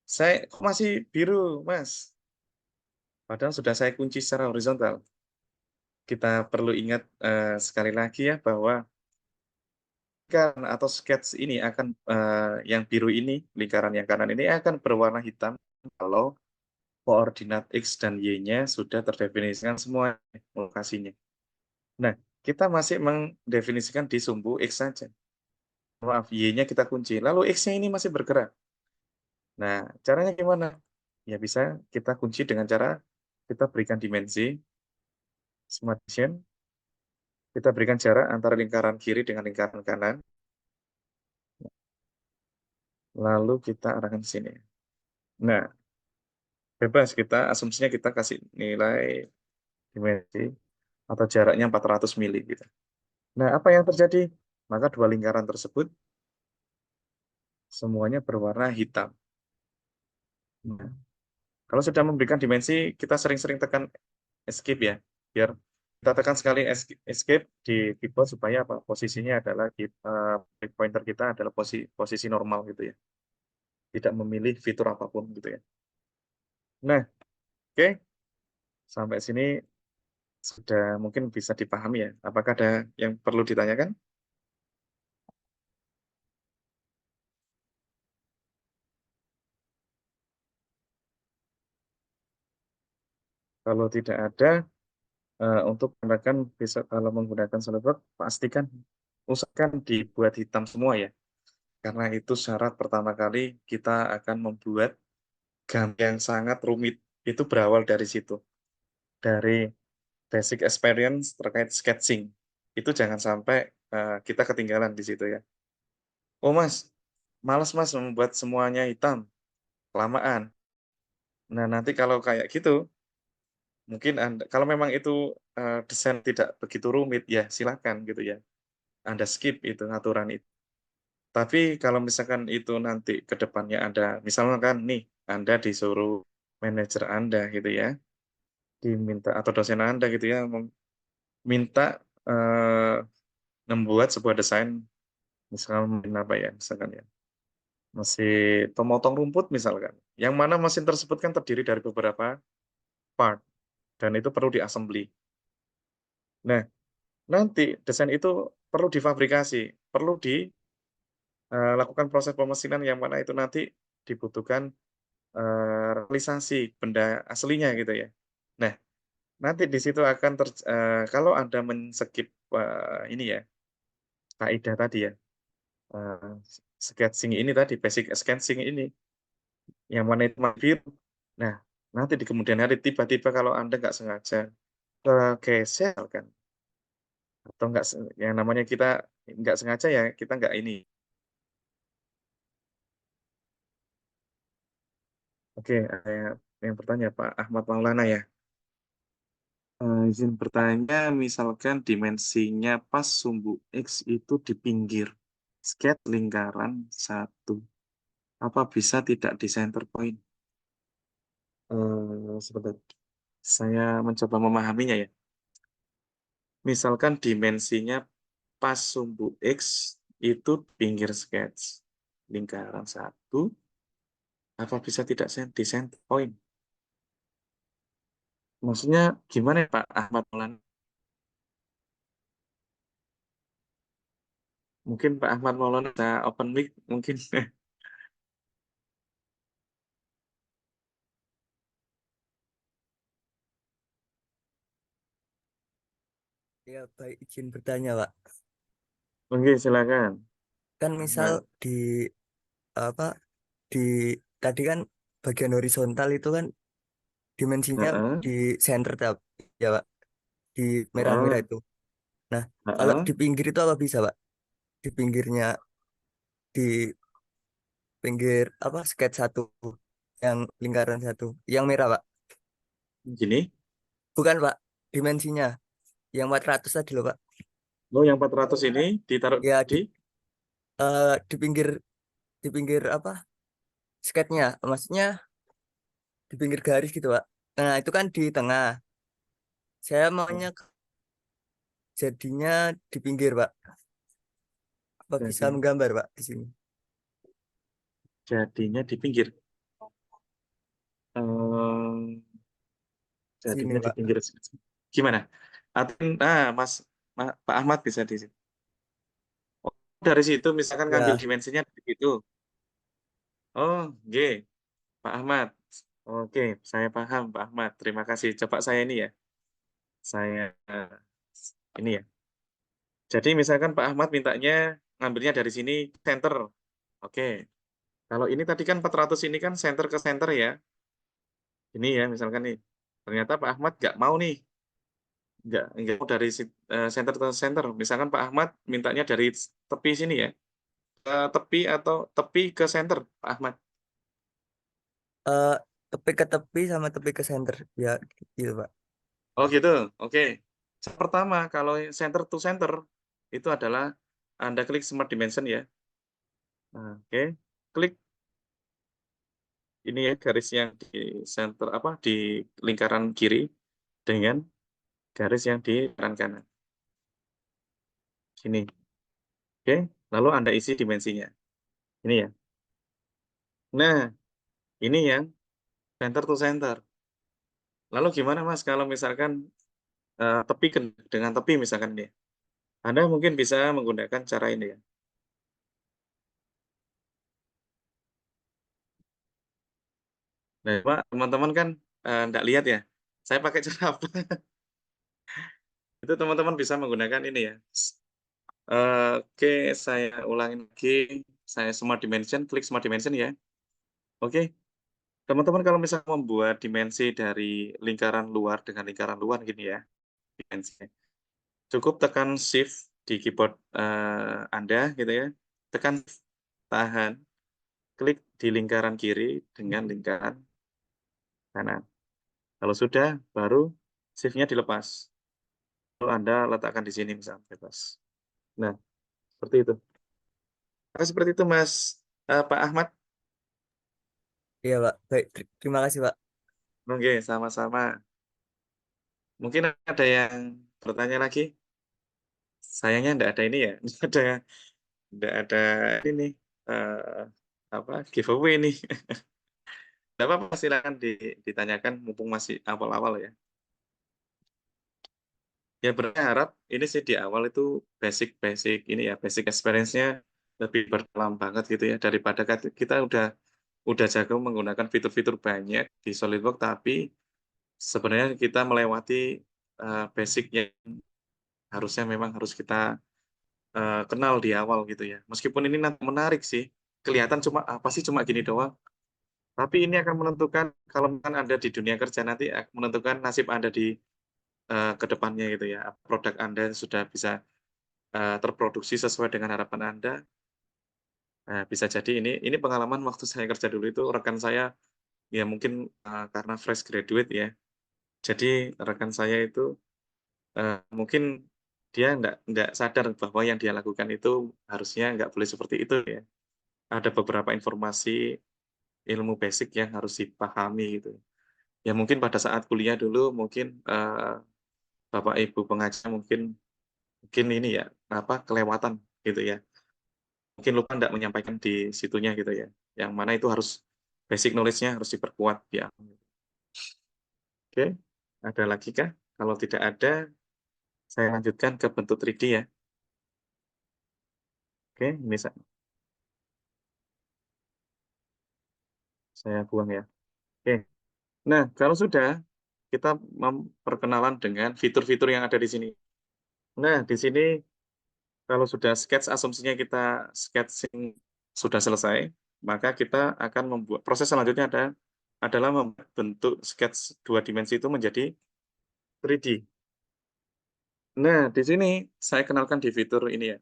saya kok masih biru, Mas? Padahal sudah saya kunci secara horizontal. Kita perlu ingat sekali lagi ya bahwa lingkaran atau sketch ini akan yang biru ini, lingkaran yang kanan ini akan berwarna hitam kalau koordinat X dan Y-nya sudah terdefinisikan semua lokasinya. Nah, kita masih mendefinisikan di sumbu X saja. Maaf, Y-nya kita kunci. Lalu X-nya ini masih bergerak. Nah, caranya gimana? Ya bisa kita kunci dengan cara kita berikan dimensi Smart Division, kita berikan jarak antara lingkaran kiri dengan lingkaran kanan, lalu kita arahkan ke sini. Nah, bebas kita, asumsinya kita kasih nilai dimensi atau jaraknya 400 mili gitu. Nah, apa yang terjadi? Maka dua lingkaran tersebut semuanya berwarna hitam. Nah, kalau sudah memberikan dimensi, kita sering-sering tekan escape ya, biar kita tekan sekali escape di keyboard supaya apa? Posisinya adalah pointer kita adalah posisi normal gitu ya, tidak memilih fitur apapun gitu ya. Nah, oke, sampai sini sudah mungkin bisa dipahami ya. Apakah ada yang perlu ditanyakan? Kalau tidak ada, untuk menggunakan besok kalau menggunakan SolidWorks, pastikan usahakan dibuat hitam semua ya. Karena itu syarat pertama kali kita akan membuat gambar yang sangat rumit. Itu berawal dari situ. Dari basic experience terkait sketching. Itu jangan sampai kita ketinggalan di situ ya. Oh mas, males mas membuat semuanya hitam, kelamaan. Nah nanti kalau kayak gitu, mungkin Anda, kalau memang itu desain tidak begitu rumit, ya silakan gitu ya. Anda skip itu aturan itu. Tapi kalau misalkan itu nanti ke depannya ada, misalkan nih, Anda disuruh manajer Anda gitu ya, diminta atau dosen Anda gitu ya, minta membuat sebuah desain, misalkan apa ya, misalkan ya, mesin pemotong rumput misalkan, yang mana mesin tersebut kan terdiri dari beberapa part, dan itu perlu diassembly. Nah, nanti desain itu perlu difabrikasi, perlu dilakukan proses pemesinan yang mana itu nanti dibutuhkan realisasi benda aslinya gitu ya. Nah, nanti di situ akan kalau Anda men-skip ini ya, kaidah tadi ya, eee, sketching ini tadi, basic sketching ini, yang mana itu biru. Nah, nanti di kemudian hari tiba-tiba kalau Anda nggak sengaja kegeser kan, atau nggak yang namanya kita nggak sengaja ya, kita nggak ini. Oke, yang bertanya Pak Ahmad Maulana ya. Izin bertanya, misalkan dimensinya pas sumbu X itu di pinggir sketch lingkaran satu, apa bisa tidak di center point? Sebentar, saya mencoba memahaminya ya. Misalkan dimensinya pas sumbu X itu pinggir sketch lingkaran satu, apa bisa tidak di center point? Maksudnya gimana ya Pak Ahmad Maulana? Mungkin Pak Ahmad Maulana bisa open mic mungkin. Ya, baik izin bertanya, Pak. Oke, silakan. Kan misal Ahmad. di apa di tadi kan bagian horizontal itu kan dimensinya Heeh, di center ya, Pak, di merah-merah heeh, itu. Nah, kalau heeh. di pinggir itu apa bisa, Pak? Di pinggirnya di pinggir apa sketch satu yang lingkaran satu, yang merah, Pak. Gini, Bukan, Pak. Dimensinya yang 400 tadi loh, Pak. lo yang 400 ini ditaruh Ya di di pinggir apa? Sketchnya, maksudnya di pinggir garis gitu, Pak. Nah, itu kan di tengah. Saya maunya jadinya di pinggir, Pak. Apa bisa jadi menggambar, Pak, di sini? jadinya di pinggir. Eee, Sini, jadinya di Pak. pinggir. Gimana? Mas Pak Ahmad bisa di situ. Oh, dari situ misalkan ngambil Ya, dimensinya dari situ. Oh, G, Pak Ahmad. Oke, saya paham Pak Ahmad. Terima kasih. Coba saya ini ya, saya ini ya. Jadi misalkan Pak Ahmad mintanya ngambilnya dari sini center. Oke. Kalau ini tadi kan 400 ini kan center ke center ya. Ini ya misalkan nih. Ternyata Pak Ahmad nggak mau nih. Enggak dari center to center. Misalkan Pak Ahmad mintanya dari tepi sini ya, ke tepi atau tepi ke center, Pak Ahmad? Eh, tepi ke tepi sama tepi ke center. Ya, gitu, Pak. Oh gitu, oke. Pertama, kalau center to center, itu adalah Anda klik Smart Dimension ya. Nah, oke, klik ini ya, garis yang di center, apa, di lingkaran kiri dengan garis yang di lingkaran kanan. Sini, oke. Lalu Anda isi dimensinya. Ini ya. Nah, ini yang center to center. Lalu gimana Mas kalau misalkan, tepi dengan tepi misalkan ya. Anda mungkin bisa menggunakan cara ini ya. Nah, Pak, teman-teman kan, nggak lihat ya, saya pakai cara apa. Itu teman-teman bisa menggunakan ini ya, oke, saya ulangin lagi, saya Smart Dimension, klik Smart Dimension ya. Oke, teman-teman kalau misalnya membuat dimensi dari lingkaran luar dengan lingkaran luar gini ya, dimensinya. Cukup tekan Shift di keyboard, Anda gitu ya, tekan tahan, klik di lingkaran kiri dengan lingkaran kanan. Kalau sudah, baru shift-nya dilepas. Lalu Anda letakkan di sini misalnya bebas. Nah, seperti itu. Apakah seperti itu Mas, Pak Ahmad? Iya, Pak. Baik, terima kasih, Pak. Oke, sama-sama. Mungkin ada yang bertanya lagi? Sayangnya nggak ada ini ya, nggak ada ini, eee, apa, giveaway nih. Nggak apa-apa silakan ditanyakan mumpung masih awal-awal ya. Ya berharap ini sih di awal itu basic-basic ini ya, basic experience-nya lebih berdalam banget gitu ya, daripada kita udah jago menggunakan fitur-fitur banyak di SolidWorks, tapi sebenarnya kita melewati, basic yang harusnya memang harus kita, kenal di awal gitu ya. Meskipun ini nanti menarik sih, kelihatan cuma, apa sih cuma gini doang, tapi ini akan menentukan kalau misalkan Anda di dunia kerja nanti menentukan nasib Anda di, ke depannya gitu ya. Produk Anda sudah bisa, terproduksi sesuai dengan harapan Anda. Nah, bisa jadi ini pengalaman waktu saya kerja dulu itu rekan saya, ya mungkin, karena fresh graduate ya, jadi rekan saya itu, mungkin dia nggak sadar bahwa yang dia lakukan itu harusnya nggak boleh seperti itu ya. Ada beberapa informasi ilmu basic yang harus dipahami gitu. Ya mungkin pada saat kuliah dulu mungkin, Bapak Ibu pengajar mungkin mungkin ini ya, apa, kelewatan gitu ya. Mungkin lupa nggak menyampaikan di situnya gitu ya, yang mana itu harus basic knowledge-nya harus diperkuat ya. Oke, ada lagi kah? Kalau tidak ada, saya lanjutkan ke bentuk 3D ya. Oke, ini saya buang ya. Oke. Nah, kalau sudah, kita perkenalan dengan fitur-fitur yang ada di sini. Nah, di sini kalau sudah sketch asumsinya kita sketching sudah selesai, maka kita akan membuat proses selanjutnya adalah membuat bentuk sketch 2 dimensi itu menjadi 3D. Nah, di sini saya kenalkan di fitur ini ya,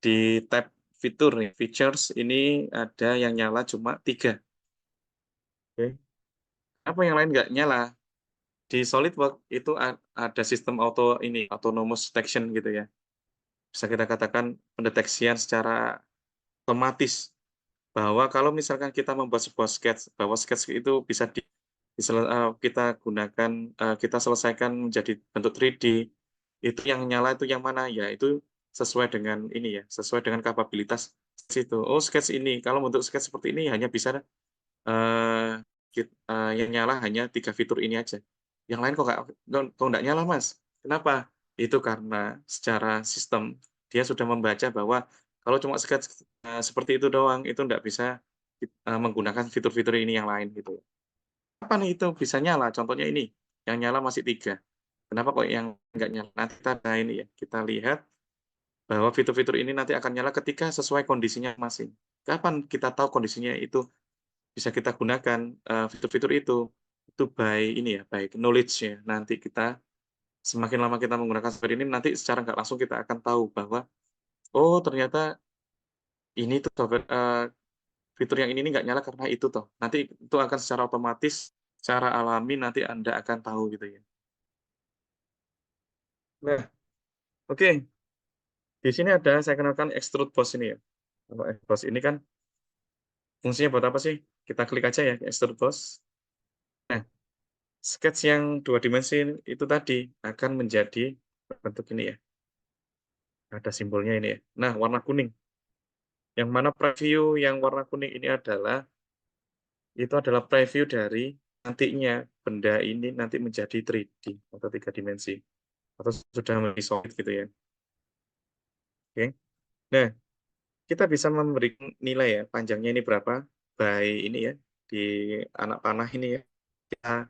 di tab fitur nih, features ini ada yang nyala cuma 3. Oke. Apa yang lain nggak nyala? Di SolidWorks itu ada sistem autonomous detection gitu ya. Bisa kita katakan pendeteksian secara otomatis bahwa kalau misalkan kita membuat sebuah sketch, bahwa sketch itu bisa kita gunakan, kita selesaikan menjadi bentuk 3D, itu yang nyala itu yang mana? Ya itu sesuai dengan ini ya, sesuai dengan kapabilitas situ. Oh sketch ini, kalau untuk sketch seperti ini hanya bisa, eee, yang nyala hanya 3 fitur ini aja. Yang lain kok nggak nyala Mas? Kenapa? Itu karena secara sistem dia sudah membaca bahwa kalau cuma sketch, seperti itu doang, itu nggak bisa menggunakan fitur-fitur ini yang lain gitu. Kapan itu bisa nyala? Contohnya ini, yang nyala masih 3. Kenapa kok yang nggak nyala? Nanti kita ini ya, kita lihat bahwa fitur-fitur ini nanti akan nyala ketika sesuai kondisinya masing. Kapan kita tahu kondisinya itu bisa kita gunakan, fitur-fitur itu by ini ya, by knowledge-nya. Nanti kita Semakin lama kita menggunakan software ini, nanti secara nggak langsung kita akan tahu bahwa, oh ternyata ini tuh software fitur yang ini nih nggak nyala karena itu toh. Nanti itu akan secara otomatis, secara alami nanti Anda akan tahu gitu ya. Nah, oke. Di sini ada saya kenalkan extrude boss ini ya. Kalau extrude boss ini kan fungsinya buat apa sih? Kita klik aja ya extrude boss. Nah, sketch yang 2 dimensi itu tadi akan menjadi bentuk ini ya. Ada simbolnya ini ya. Nah, warna kuning. Yang mana preview yang warna kuning ini itu adalah preview dari nantinya benda ini nanti menjadi 3D atau 3 dimensi atau sudah menjadi solid gitu ya. Oke. Nah, kita bisa memberikan nilai ya, panjangnya ini berapa by ini ya, di anak panah ini ya. Kita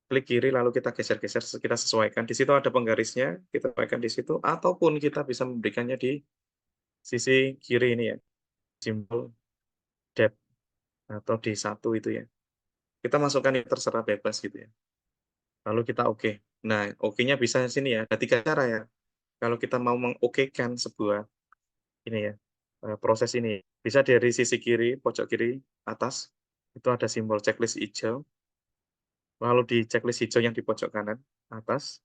klik kiri lalu kita geser-geser, kita sesuaikan. Di situ ada penggarisnya, kita sesuaikan di situ ataupun kita bisa memberikannya di sisi kiri ini ya, simbol depth atau D1 itu ya. Kita masukkan ini terserah bebas gitu ya. Lalu kita oke. Nah, oke-nya bisa sini ya, ada 3 cara ya. Kalau kita mau mengokekan sebuah ini ya, proses ini, bisa dari sisi kiri, pojok kiri atas, itu ada simbol checklist hijau, lalu di checklist hijau yang di pojok kanan atas,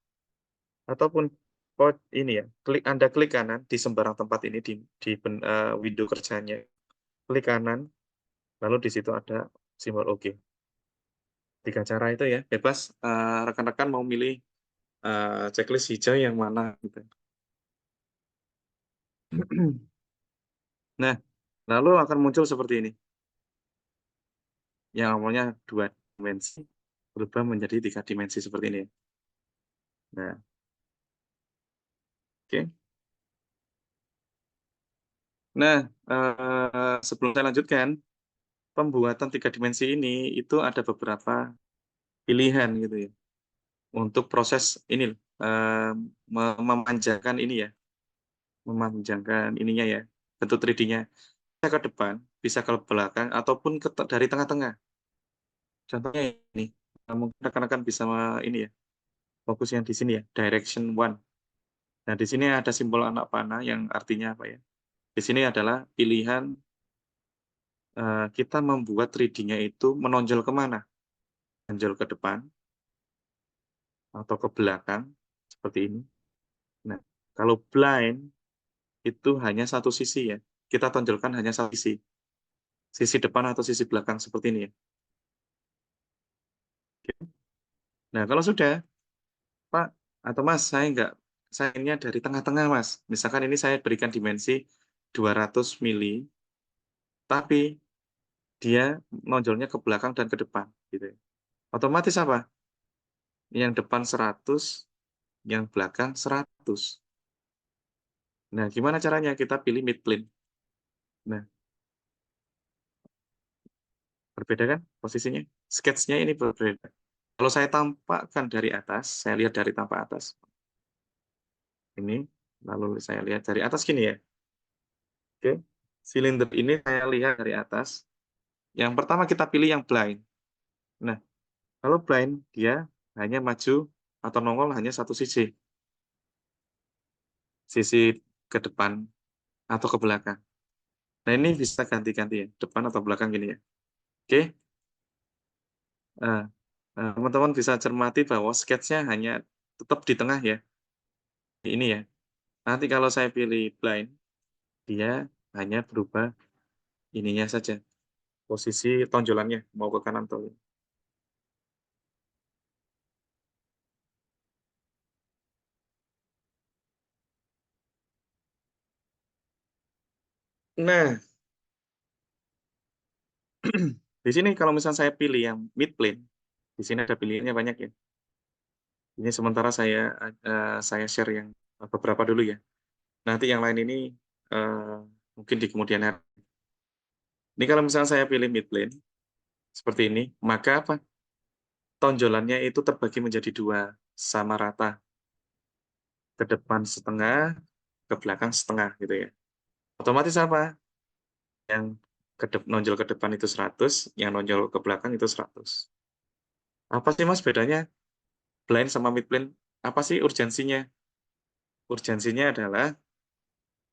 ataupun ini ya, Anda klik kanan di sembarang tempat ini di window kerjanya, klik kanan, lalu di situ ada simbol oke. 3 cara itu ya, bebas, rekan-rekan mau milih, checklist hijau yang mana gitu. Nah, lalu akan muncul seperti ini, yang awalnya 2 dimensi, berubah menjadi 3 dimensi seperti ini. Nah, oke. Nah, sebelum saya lanjutkan, pembuatan 3 dimensi ini, itu ada beberapa pilihan gitu ya, untuk proses ini, memanjangkan ini ya, memanjangkan ininya ya, bentuk 3D-nya. Bisa ke depan, bisa ke belakang, ataupun dari tengah-tengah. Contohnya ini, mungkin rekan-rekan bisa ini ya, fokus yang di sini ya, direction one. Nah, di sini ada simbol anak panah yang artinya apa ya, di sini adalah pilihan, kita membuat 3D-nya itu menonjol ke mana, menonjol ke depan atau ke belakang, seperti ini. Nah, kalau blind, itu hanya satu sisi ya, kita tonjolkan hanya satu sisi, sisi depan atau sisi belakang, seperti ini ya. Nah, kalau sudah, Pak atau Mas, saya inginnya dari tengah-tengah Mas, misalkan ini saya berikan dimensi 200 mili, tapi dia nonjolnya ke belakang dan ke depan, gitu ya. Otomatis apa? Yang depan 100, yang belakang 100. Nah, gimana caranya? Kita pilih midplane. Nah, berbeda kan posisinya? Sketch-nya ini berbeda. Kalau saya tampakkan dari atas, saya lihat dari tampak atas, ini, lalu saya lihat dari atas gini ya, oke. Silinder ini saya lihat dari atas, yang pertama kita pilih yang blind. Nah, kalau blind, dia hanya maju atau nongol hanya satu sisi, sisi ke depan atau ke belakang. Nah, ini bisa ganti-ganti ya, depan atau belakang gini ya. Oke, teman-teman bisa cermati bahwa sketch-nya hanya tetap di tengah ya, ini ya. Nanti kalau saya pilih blind, dia hanya berubah ininya saja, posisi tonjolannya, mau ke kanan atau nah, di sini kalau misalnya saya pilih yang mid plane, di sini ada pilihannya banyak ya. Ini sementara saya share yang beberapa dulu ya. Nanti yang lain ini, eee, mungkin di kemudian hari. Ini kalau misalnya saya pilih mid plane, seperti ini, maka apa, tonjolannya itu terbagi menjadi 2, sama rata, ke depan setengah, ke belakang setengah gitu ya. Otomatis apa, yang nonjol ke depan itu 100, yang nonjol ke belakang itu 100. Apa sih Mas bedanya blind sama mid plane? Apa sih urgensinya? Urgensinya adalah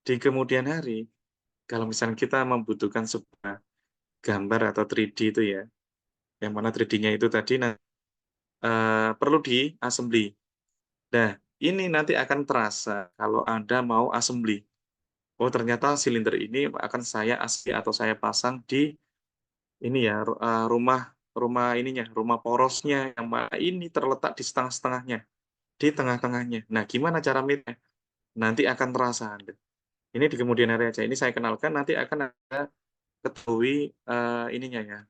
di kemudian hari, kalau misalnya kita membutuhkan sebuah gambar atau 3D itu ya, yang mana 3D-nya itu tadi perlu di-assembly. Nah, ini nanti akan terasa kalau Anda mau assembly. Oh, ternyata silinder ini akan saya asli atau saya pasang di ini ya, rumah rumah ininya, rumah porosnya yang mana ini terletak di setengah-setengahnya, di tengah-tengahnya. Nah, gimana cara mate-nya? Nanti akan terasa Anda. Ini di kemudian hari aja. Ini saya kenalkan, nanti akan Anda ketahui, ininya ya,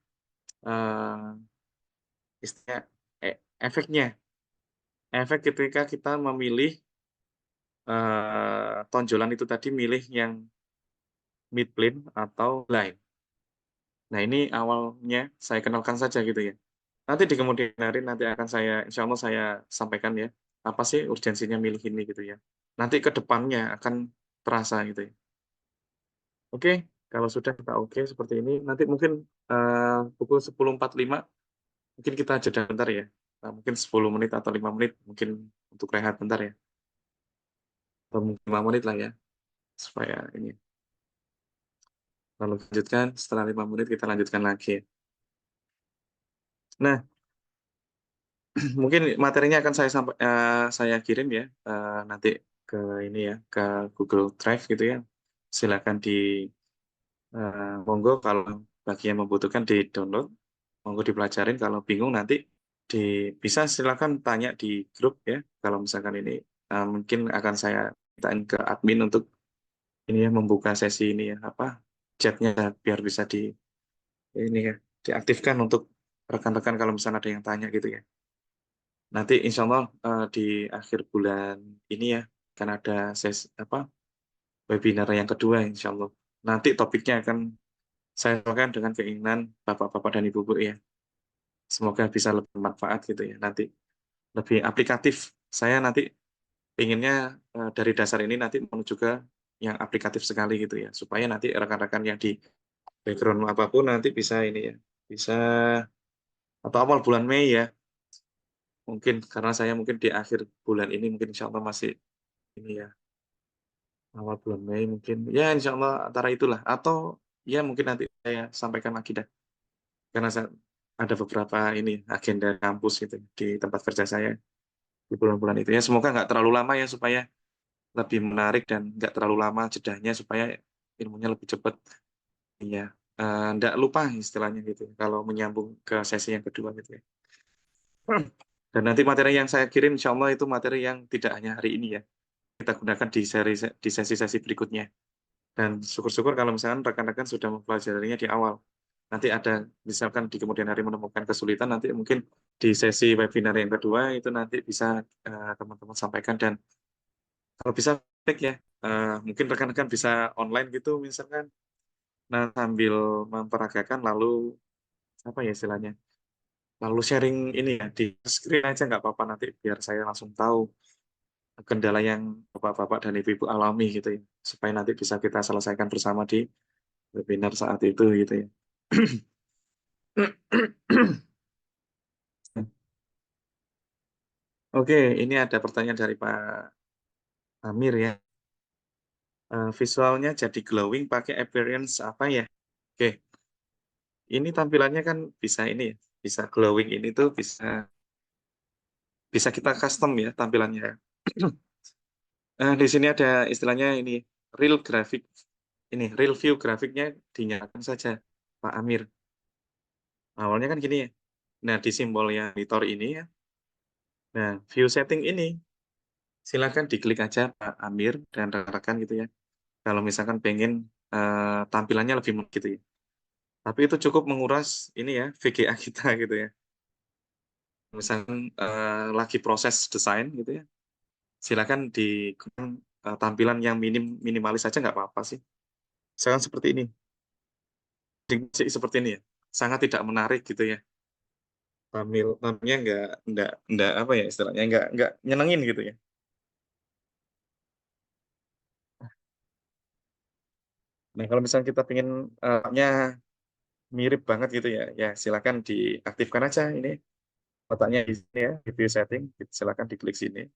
eee, istilahnya efeknya. Efek ketika kita memilih, tonjolan itu tadi milih yang mid plane atau line. Nah, ini awalnya saya kenalkan saja gitu ya. Nanti di kemudian hari nanti akan saya insya Allah saya sampaikan ya, apa sih urgensinya milih ini gitu ya. Nanti ke depannya akan terasa gitu ya. Oke, kalau sudah kita oke seperti ini, nanti mungkin, pukul 10.45 mungkin kita jeda bentar ya, mungkin 10 menit atau 5 menit mungkin untuk rehat bentar ya, atau mungkin 5 menit lah ya, supaya ini. Lalu lanjutkan, setelah 5 menit kita lanjutkan lagi ya. Nah, mungkin materinya akan saya kirim ya, nanti ke ini ya, ke Google Drive gitu ya. Silakan monggo kalau bagi yang membutuhkan di-download, monggo dipelajarin, kalau bingung nanti bisa silakan tanya di grup ya, kalau misalkan ini, mungkin akan saya mintain ke admin untuk ini ya, membuka sesi ini ya, apa, chat-nya biar bisa ini ya, diaktifkan untuk rekan-rekan kalau misalnya ada yang tanya gitu ya. Nanti insya Allah, di akhir bulan ini ya, akan ada webinar yang kedua insya Allah. Nanti topiknya akan saya sampaikan dengan keinginan Bapak-bapak dan Ibu-ibu ya. Semoga bisa lebih bermanfaat gitu ya, nanti lebih aplikatif. Saya nanti inginnya, dari dasar ini nanti menuju ke yang aplikatif sekali gitu ya, supaya nanti rekan-rekan yang di background apapun nanti bisa ini ya, bisa atau awal bulan Mei ya, mungkin karena saya mungkin di akhir bulan ini mungkin insya Allah masih ini ya, awal bulan Mei mungkin, ya insya Allah antara itulah, atau ya mungkin nanti saya sampaikan lagi dah, karena saya ada beberapa ini agenda kampus gitu di tempat kerja saya di bulan-bulan itu ya. Semoga nggak terlalu lama ya, supaya lebih menarik dan nggak terlalu lama jedanya, supaya ilmunya lebih cepat. Iya, nggak lupa istilahnya gitu ya, kalau menyambung ke sesi yang kedua gitu ya. Dan nanti materi yang saya kirim insya Allah itu materi yang tidak hanya hari ini ya, kita gunakan di sesi-sesi berikutnya. Dan syukur-syukur kalau misalkan rekan-rekan sudah mempelajarinya di awal. Nanti ada misalkan di kemudian hari menemukan kesulitan, nanti mungkin di sesi webinar yang kedua itu nanti bisa, teman-teman sampaikan, dan kalau bisa praktek ya, mungkin rekan-rekan bisa online gitu misalkan. Nah, sambil memperagakan lalu, apa ya istilahnya, lalu sharing ini ya, di screen aja nggak apa-apa, nanti biar saya langsung tahu kendala yang Bapak-bapak dan Ibu-ibu alami gitu ya, supaya nanti bisa kita selesaikan bersama di webinar saat itu gitu ya. Oke, ini ada pertanyaan dari Pak Amir ya. Visualnya jadi glowing pakai appearance apa ya? Oke, ini tampilannya kan bisa ini ya, bisa glowing ini tuh bisa bisa kita custom ya tampilannya. Di sini ada istilahnya ini, real graphic. Ini real view grafiknya dinyalakan saja, Pak Amir. Awalnya kan gini ya. Nah, di simbol yang monitor ini ya. Nah, view setting ini silakan diklik aja Pak Amir dan rekan-rekan gitu ya. Kalau misalkan pengen, tampilannya lebih gitu ya. Tapi itu cukup menguras ini ya, VGA kita gitu ya. Misalkan, lagi proses desain gitu ya, silakan digunakan, tampilan yang minimalis saja nggak apa-apa sih. Misalkan seperti ini, seperti ini ya, sangat tidak menarik gitu ya. Tampilnya nggak apa ya istilahnya, nggak nyenengin gitu ya. Nah, kalau misalnya kita pengen, mirip banget gitu ya, ya silakan diaktifkan aja ini, kotaknya di sini ya, di view setting, silakan diklik sini.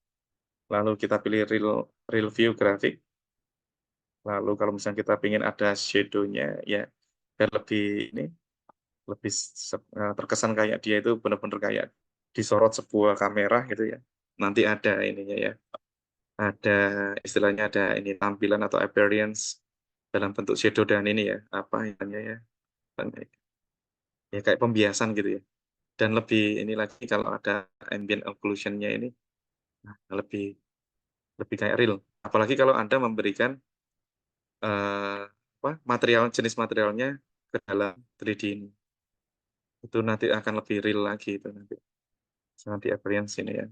Lalu kita pilih real view grafik. Lalu kalau misalnya kita ingin ada shadow-nya ya biar lebih ini lebih terkesan kayak dia itu benar-benar kayak disorot sebuah kamera gitu ya. Nanti ada ininya ya. Ada istilahnya ada ini tampilan atau appearance dalam bentuk shadow dan ini ya, apa namanya ya. Ya kayak pembiasan gitu ya. Dan lebih ini lagi kalau ada ambient occlusion-nya ini nah, lebih lebih kayak real. Apalagi kalau Anda memberikan apa material jenis materialnya ke dalam 3D ini. Itu nanti akan lebih real lagi itu nanti. Nanti appearance ini ya.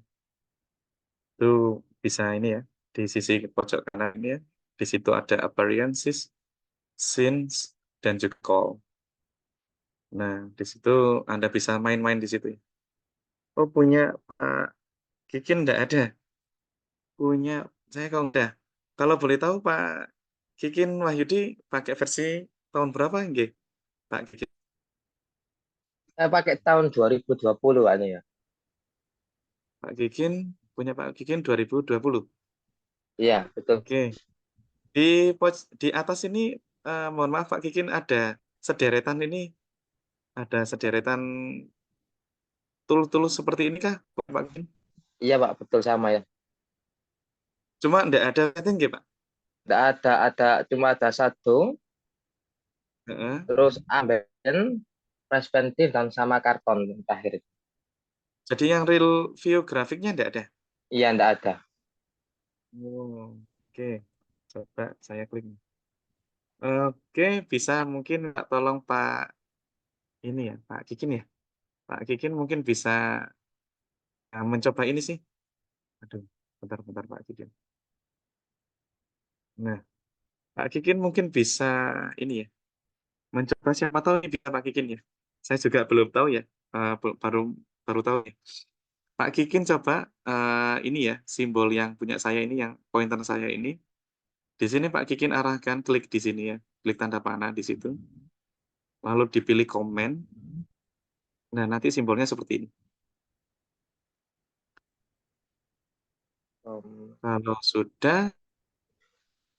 Itu bisa ini ya, di sisi pojok kanan ini ya. Di situ ada appearances, scenes, dan juga call. Nah, di situ Anda bisa main-main di situ ya. Oh, punya Pak Kikin enggak ada? Punya saya kalau udah. Kalau boleh tahu Pak Kikin Wahyudi pakai versi tahun berapa nggih, Pak Kikin? Saya pakai tahun 2020 kan ya. Pak Kikin punya Pak Kikin 2020. Iya, betul. Oke. Di atas ini mohon maaf Pak Kikin ada sederetan ini, ada sederetan tool-tool seperti ini kah Pak Kikin? Iya, Pak, betul sama ya. Cuma enggak ada setting nggih, Pak? Nggak ada cuma ada satu, Heeh. terus ambient, perspektif dan sama karton yang terakhir. Jadi yang real view grafiknya enggak ada? Iya, nggak ada. Oh, oke. Coba saya klik. Oke, bisa mungkin Pak tolong Pak ini ya, Pak Kikin ya. Pak Kikin mungkin bisa mencoba ini sih. Aduh, bentar-bentar Pak Kikin. Nah, Pak Kikin mungkin bisa ini ya, mencoba siapa tahu ini bisa Pak Kikin ya. Saya juga belum tahu ya, baru baru tahu ya. Pak Kikin coba ini ya, simbol yang punya saya ini, yang pointer saya ini. Di sini Pak Kikin arahkan, klik di sini ya, klik tanda panah di situ. Lalu dipilih komen. Nah, nanti simbolnya seperti ini. Kalau sudah,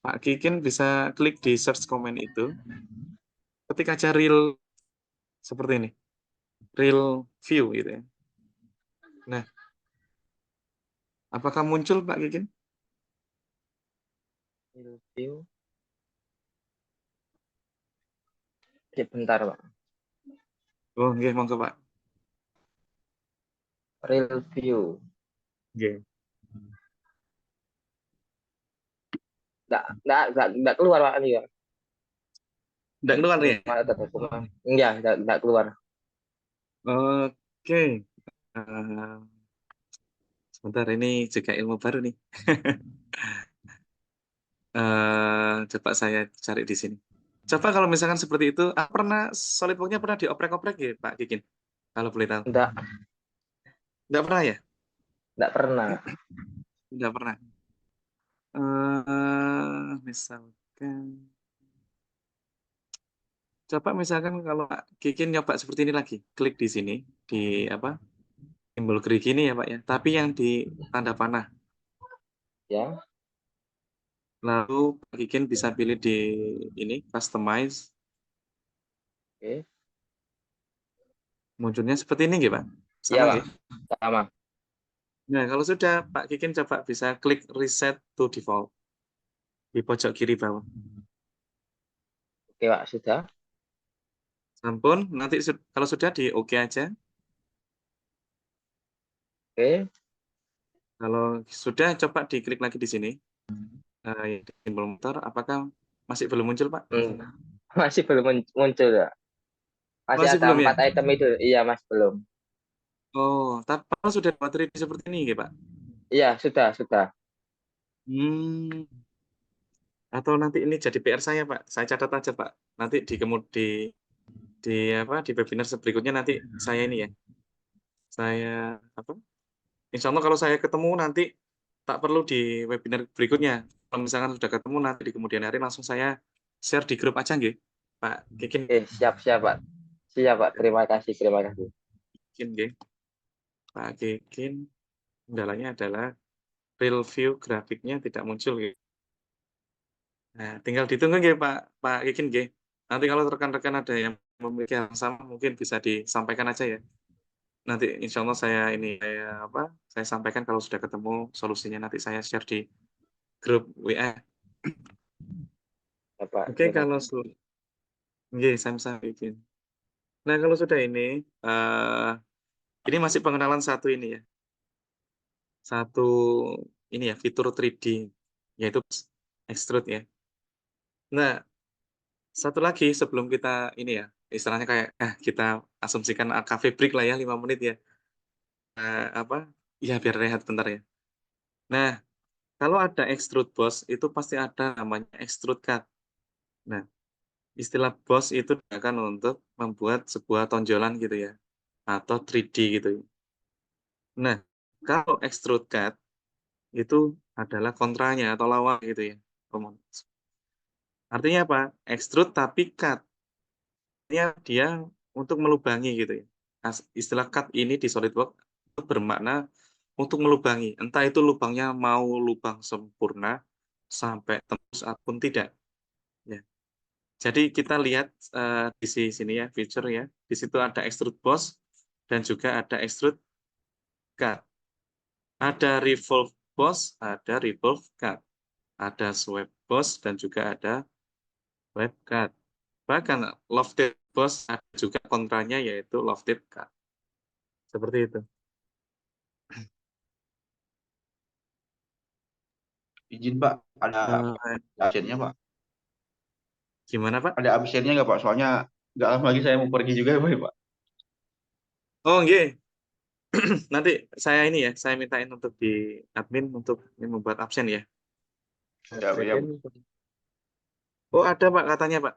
Pak Kikin bisa klik di search comment itu. Ketik aja real seperti ini. Real view gitu ya. Nah, apakah muncul Pak Kikin? Review. Bentar, Pak. Oh, nggih, monggo Pak. Real view. Nggih. Nggak keluar, Pak. Ini ya. Nggak keluar ya? Ada dokumen. Enggak, nggak keluar. Oke. Eh, sebentar, ini juga ilmu baru nih. Coba saya cari di sini. Coba kalau misalkan seperti itu, SolidWorks-nya pernah dioprek-oprek ya Pak Kikin? Kalau boleh tahu. Nggak Nggak pernah ya? pernah. Nggak pernah. Misalkan, coba misalkan kalau Pak Kikin nyoba seperti ini lagi, klik di sini, di apa, simbol gerigi ini ya Pak ya, tapi yang di tanda panah. Ya, Lalu Pak Kikin bisa pilih di ini, customize, oke. munculnya seperti ini nggih Pak? Iya, Sama Pak. nggih? Sama. Nah, kalau sudah Pak Kikin coba bisa klik reset to default di pojok kiri bawah. Oke, Pak, sudah. Sampun, nanti kalau sudah di oke aja. Oke. Kalau sudah coba diklik lagi di sini. Di simbol motor, apakah masih belum muncul Pak? Masih belum muncul, ya. Masih Masih ada belum ya? 4 item itu. Iya, Mas, belum. Oh, tapi kalau sudah materi seperti ini ya Pak? Iya, sudah. Hmm, atau nanti ini jadi PR saya Pak. Saya catat aja Pak. Nanti di apa di webinar berikutnya nanti saya ini ya. Saya apa? Insya Allah kalau saya ketemu nanti tak perlu di webinar berikutnya. Kalau misalkan sudah ketemu nanti di kemudian hari langsung saya share di grup aja nggih, Pak Kikin. Siap, Pak. Siap, Pak. Terima kasih. Kikin nggih. Pak Kikin, kendalanya adalah real view grafiknya tidak muncul gitu. Nah, tinggal ditunggu nggih Pak Kikin nggih. Nanti kalau rekan-rekan ada yang memiliki hal yang sama mungkin bisa disampaikan aja ya. Nanti insya Allah saya sampaikan kalau sudah ketemu solusinya nanti saya share di grup WA. Ya, Pak. Oke, Terima kalau kasih. nggih, sama-sama bikin. Nah, kalau sudah ini masih pengenalan satu ini ya, satu ini ya, fitur 3D, yaitu extrude ya. Nah, satu lagi sebelum kita ini ya, istilahnya kayak, kita asumsikan cafe break lah ya 5 menit ya, apa, ya biar rehat bentar ya. Nah, kalau ada extrude boss, itu pasti ada namanya extrude cut. Nah, istilah boss itu digunakan untuk membuat sebuah tonjolan gitu ya, atau 3D gitu. Nah, kalau extrude cut itu adalah kontranya atau lawan gitu ya. Artinya apa? Extrude tapi cut. Artinya dia untuk melubangi gitu ya. Istilah cut ini di SolidWorks itu bermakna untuk melubangi. Entah itu lubangnya mau lubang sempurna sampai tembus ataupun tidak. Ya. Jadi kita lihat di sini ya feature ya. Di situ ada extrude boss dan juga ada extrude cut. Ada revolve boss, ada revolve cut. Ada sweep boss dan juga ada sweep cut. Bahkan lofted boss ada juga kontranya yaitu lofted cut. Seperti itu. Izin Pak, ada Eh, absennya Pak. Gimana Pak? Ada absennya nggak Pak? Soalnya nggak lama lagi saya mau pergi juga ya Pak. Oh, nggih. Nanti saya mintain untuk di admin untuk membuat absen ya. Ya, ya. Absen. Oh, ada Pak katanya Pak.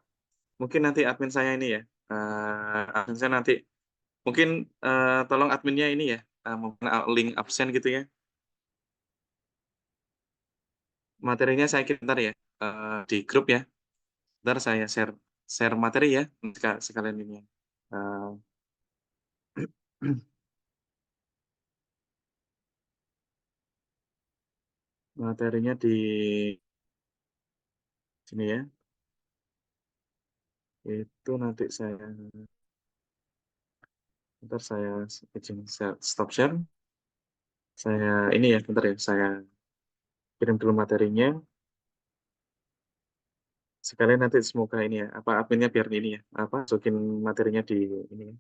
Mungkin nanti admin saya ini ya. Admin saya nanti mungkin tolong adminnya ini ya, memberikan link absen gitu ya. Materinya saya kirim ntar ya di grup ya. Ntar saya share share materi ya sekalian ini ya. Eh, materinya di sini ya. Itu nanti ntar saya izin stop share. Saya ini ya, bentar ya, saya kirim dulu materinya. Sekalian nanti semoga ini ya, apa adminnya biar ini ya, apa masukin materinya di ini ya.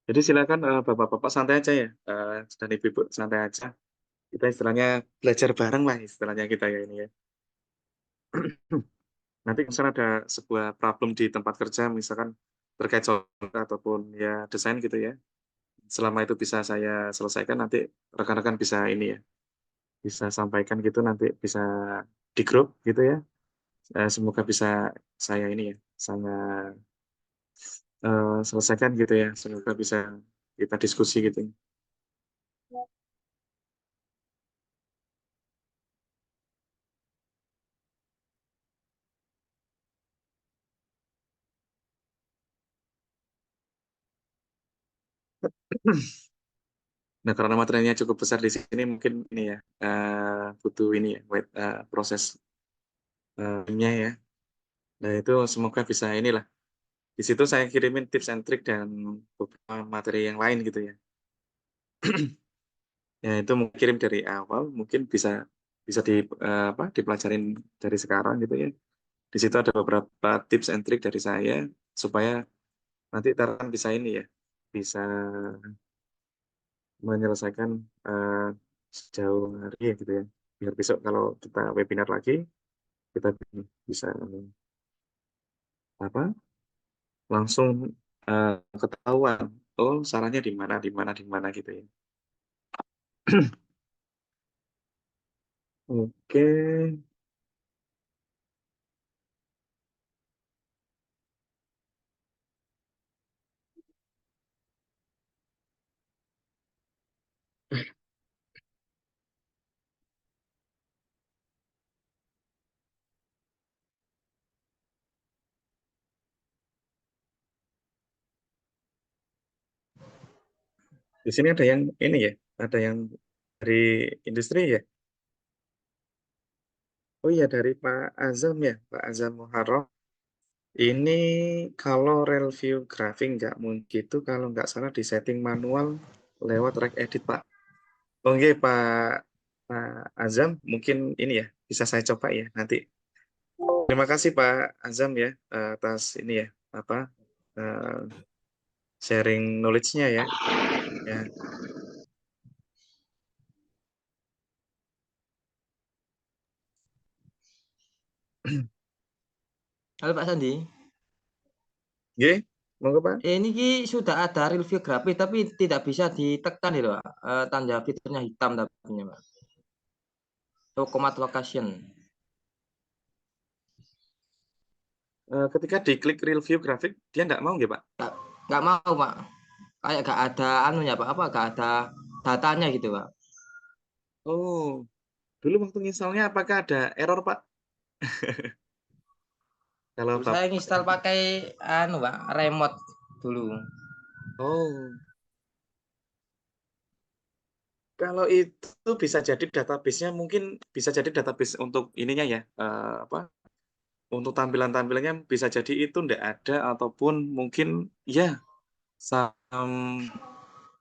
Jadi silakan bapak-bapak santai aja ya, dan ibu-ibu santai aja. Kita istilahnya belajar bareng lah istilahnya kita ya ini ya. Nanti misalnya ada sebuah problem di tempat kerja, misalkan terkait software ataupun ya desain gitu ya. Selama itu bisa saya selesaikan, nanti rekan-rekan bisa ini ya, bisa sampaikan gitu nanti bisa di grup gitu ya. Semoga bisa saya ini ya, saya selesaikan gitu ya. Semoga bisa kita diskusi gitu. Nah, karena materinya cukup besar di sini, mungkin ini ya, butuh ini ya, proses nya ya. Nah, itu semoga bisa inilah. Di situ saya kirimin tips and trick dan beberapa materi yang lain gitu ya. Ya, itu mungkin kirim dari awal, mungkin bisa bisa dipelajarin dari sekarang gitu ya. Di situ ada beberapa tips and trick dari saya supaya nanti Taran bisa ini ya, bisa menyelesaikan eh, sejauh hari ya gitu ya. Biar besok kalau kita webinar lagi, kita bisa apa langsung ketahuan, oh salahnya di mana, di mana, di mana gitu ya. Oke, Di sini ada yang ini ya, ada yang dari industri ya. Oh iya, dari Pak Azam ya, Pak Azam Muharram. Ini kalau real view grafik nggak mungkin itu kalau nggak salah di setting manual lewat rec edit Pak. Oke Pak, Pak Azam, mungkin ini ya bisa saya coba ya nanti. Terima kasih Pak Azam ya atas ini ya apa eh, sharing knowledge-nya ya. Ya, Halo Pak Sandi. Oke, monggo Pak. Ini ki sudah ada review grafis tapi tidak bisa ditekan itu Pak. Tanda fiturnya hitam tapinya Pak. Commat location. Ketika diklik real view grafik, dia nggak mau ya Pak? Nggak mau Pak. Kayak nggak ada anunya Pak. Apa nggak ada datanya gitu Pak. Oh, dulu waktu installnya apakah ada error Pak? Kalau Dulu saya Bapak, install pakai anu Pak, remote dulu. oh, kalau itu bisa jadi database-nya mungkin bisa jadi database untuk ininya ya, apa? Untuk tampilan-tampilannya bisa jadi itu nggak ada ataupun mungkin ya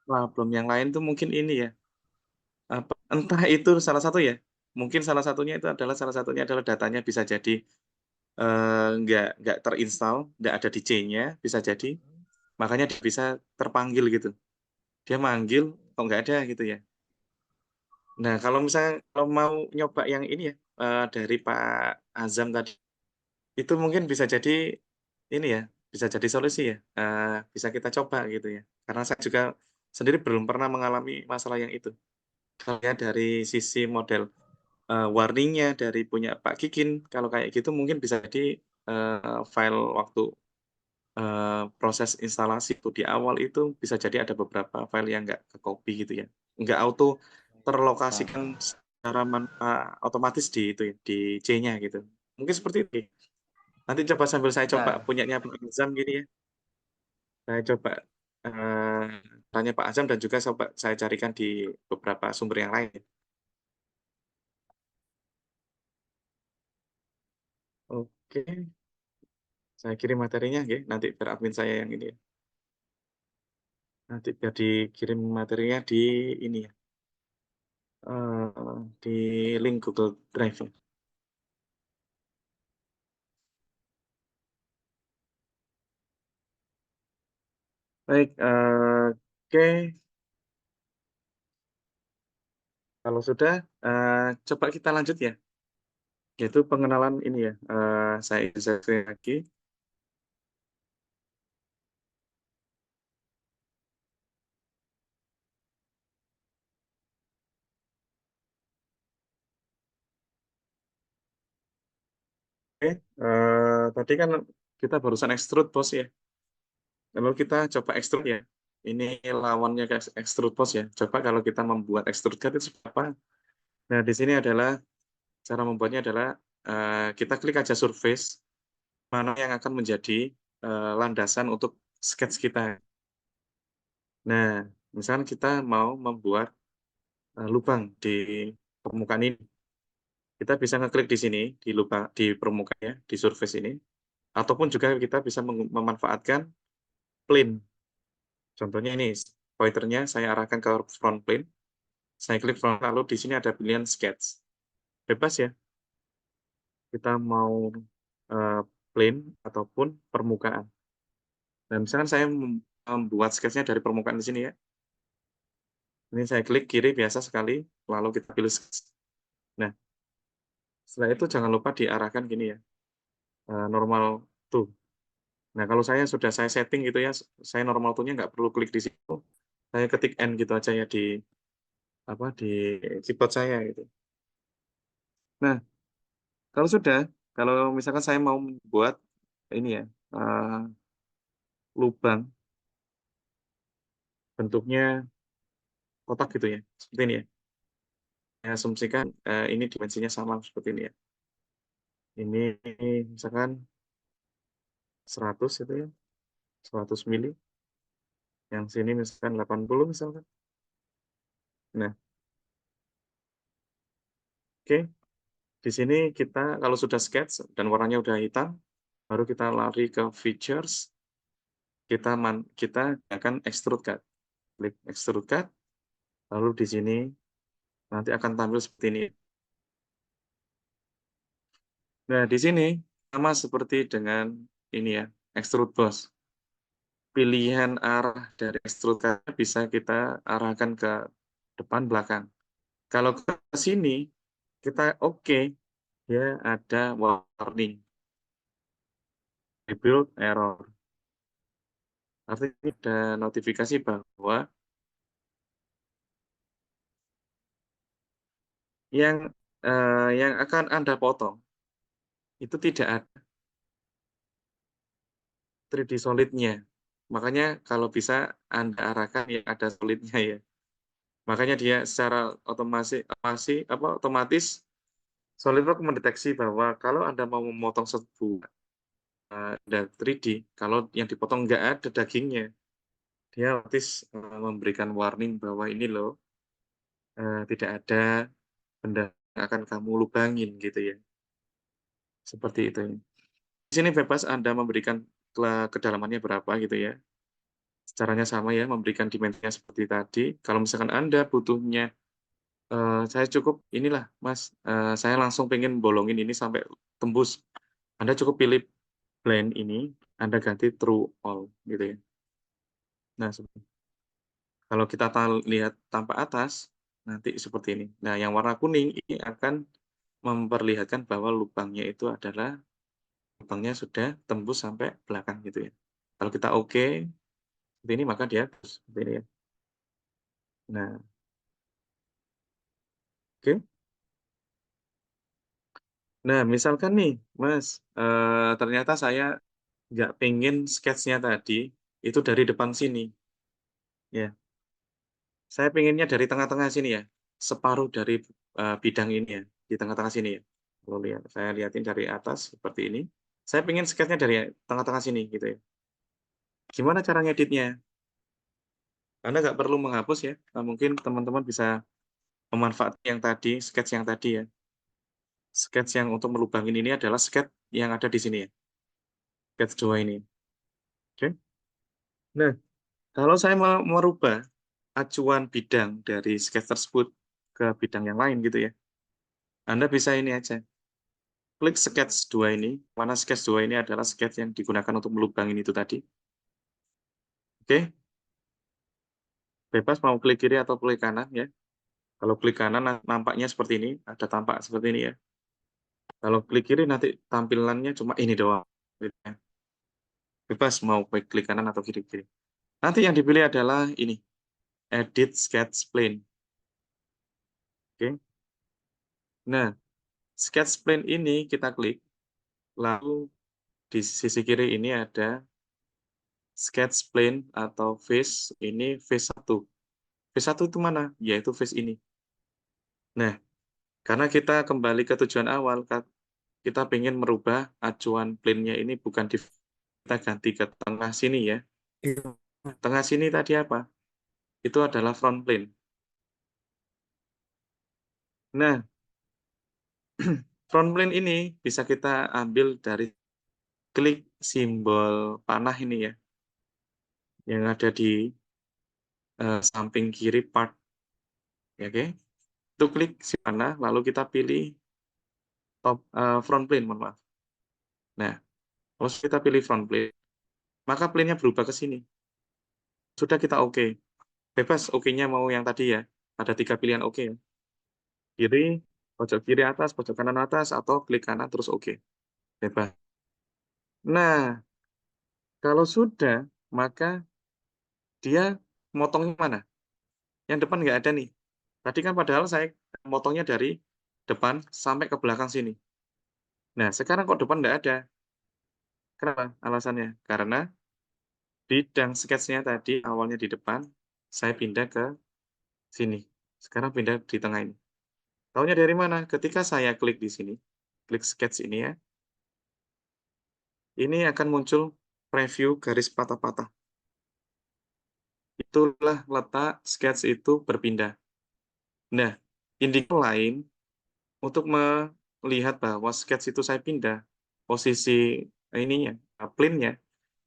problem yang lain tuh mungkin ini ya, apa? Entah itu salah satu ya. Mungkin salah satunya itu adalah salah satunya adalah datanya bisa jadi nggak terinstall, nggak ada di C-nya bisa jadi. Makanya dia bisa terpanggil gitu. Dia manggil kok nggak ada gitu ya. Nah, kalau misalnya kalau mau nyoba yang ini ya dari Pak Azam tadi, itu mungkin bisa jadi ini ya, bisa jadi solusi ya. Bisa kita coba gitu ya. Karena saya juga sendiri belum pernah mengalami masalah yang itu. Kalau lihat dari sisi model warningnya dari punya Pak Kikin, kalau kayak gitu mungkin bisa jadi file waktu proses instalasi itu di awal itu bisa jadi ada beberapa file yang nggak ke copy gitu ya. Nggak auto terlokasikan secara otomatis di itu ya, di C-nya gitu. Mungkin seperti itu. Nanti coba sambil saya coba Ya, punyanya Pak Azam gini ya. Saya coba tanya Pak Azam dan juga coba saya carikan di beberapa sumber yang lain. Oke, saya kirim materinya ya. Nanti biar admin saya yang ini ya. Nanti biar dikirim materinya di ini ya. Di link Google Drive ya. Baik, oke. Kalau sudah, coba kita lanjut ya. Yaitu pengenalan ini ya. Saya share lagi. Oke, tadi kan kita barusan extrude bos ya. Lalu kita coba extrude ya. Ini lawannya ke extrude bos ya. Coba kalau kita membuat extrude cut itu seperti apa? Nah, di sini adalah cara membuatnya adalah kita klik aja surface mana yang akan menjadi landasan untuk sketch kita. Nah, misalkan kita mau membuat lubang di permukaan ini, kita bisa ngeklik di sini di lubang di permukaan ya, di surface ini, ataupun juga kita bisa memanfaatkan plane. Contohnya ini, pointernya saya arahkan ke front plane, saya klik front, lalu di sini ada pilihan sketch. Bebas ya, kita mau plane ataupun permukaan. Dan misalkan saya membuat sketchnya dari permukaan di sini ya. Ini saya klik kiri biasa sekali, lalu kita pilih sketch. Nah, setelah itu jangan lupa diarahkan gini ya, normal to. Nah, kalau saya sudah saya setting gitu ya, saya normal to-nya nggak perlu klik di situ. Saya ketik N gitu aja ya di apa di keyboard saya gitu. Nah, kalau sudah, kalau misalkan saya mau membuat ini ya, lubang bentuknya kotak gitu ya, seperti ini ya. Saya asumsikan ini dimensinya sama seperti ini ya. Ini misalkan 100 itu ya, 100 mili. Yang sini misalkan 80 misalkan. Nah, oke. Di sini kita kalau sudah sketch dan warnanya udah hitam, baru kita lari ke features, kita akan extrude cut. Klik extrude cut, lalu di sini nanti akan tampil seperti ini. Nah, di sini sama seperti dengan ini ya, extrude boss. Pilihan arah dari extrude cut bisa kita arahkan ke depan belakang. Kalau ke sini kita oke, dia ada warning rebuild error. Artinya ada notifikasi bahwa yang akan Anda potong itu tidak ada 3D solid-nya. Makanya kalau bisa Anda arahkan yang ada solid-nya ya. Makanya dia secara otomatis SolidWorks mendeteksi bahwa kalau Anda mau memotong sebuah ada 3D, kalau yang dipotong nggak ada dagingnya, dia otomatis memberikan warning bahwa ini loh tidak ada benda yang akan kamu lubangin gitu ya. Seperti itu. Di sini bebas Anda memberikan kedalamannya berapa gitu ya. Caranya sama ya, memberikan dimensinya seperti tadi. Kalau misalkan Anda butuhnya, saya cukup inilah Mas, saya langsung pengen bolongin ini sampai tembus. Anda cukup pilih blend ini, Anda ganti true all gitu ya. Nah, kalau kita lihat tampak atas, nanti seperti ini. Nah, yang warna kuning ini akan memperlihatkan bahwa lubangnya itu adalah lubangnya sudah tembus sampai belakang gitu ya. Kalau kita oke, seperti ini maka dia seperti ini ya. Nah, oke. Nah, misalkan nih, Mas, ternyata saya nggak pengen sketsnya tadi itu dari depan sini, ya. Saya pengennya dari tengah-tengah sini ya, separuh dari bidang ini ya, di tengah-tengah sini ya. Kalau lihat, saya lihatin dari atas seperti ini. Saya pengen sketsnya dari tengah-tengah sini gitu ya. Gimana cara ngeditnya? Anda nggak perlu menghapus ya. Mungkin teman-teman bisa memanfaatkan yang tadi, skets yang tadi ya. Skets yang untuk melubangin ini adalah skets yang ada di sini ya. Skets 2 ini. Oke. Nah, kalau saya mau merubah acuan bidang dari skets tersebut ke bidang yang lain gitu ya. Anda bisa ini aja. Klik sketch 2 ini, mana sketch 2 ini adalah sketch yang digunakan untuk melubangin itu tadi. Oke. Bebas mau klik kiri atau klik kanan ya. Kalau klik kanan nampaknya seperti ini, ada tampak seperti ini ya. Kalau klik kiri nanti tampilannya cuma ini doang. Gitu ya. Bebas mau klik kanan atau kiri-kiri. Nanti yang dipilih adalah ini, edit sketch plane. Oke. Nah, sketch plane ini kita klik, lalu di sisi kiri ini ada sketch plane atau face, ini face 1. Face 1 itu mana? Yaitu face ini. Nah, karena kita kembali ke tujuan awal, kita ingin merubah acuan plane-nya ini bukan kita ganti ke tengah sini ya. Tengah sini tadi apa? Itu adalah front plane. Nah, front plane ini bisa kita ambil dari klik simbol panah ini ya, yang ada di samping kiri part. Ya, oke. Itu klik si panah, lalu kita pilih front plane, mohon maaf. Nah, kalau kita pilih front plane, maka plane-nya berubah ke sini. Sudah kita oke. Bebas oke-nya mau yang tadi ya. Ada 3 pilihan oke ya. Kiri, pojok kiri atas, pojok kanan atas, atau klik kanan terus oke. Bebas. Nah, kalau sudah, maka dia motongnya mana? Yang depan nggak ada nih. Tadi kan padahal saya motongnya dari depan sampai ke belakang sini. Nah, sekarang kok depan nggak ada. Kenapa? Alasannya? Karena bidang sketsnya tadi awalnya di depan, saya pindah ke sini. Sekarang pindah di tengah ini. Taunya dari mana? Ketika saya klik di sini, klik sketch ini ya, ini akan muncul preview garis patah-patah. itulah letak sketch itu berpindah. Nah, indikator lain untuk melihat bahwa sketch itu saya pindah, posisi ininya, plane-nya,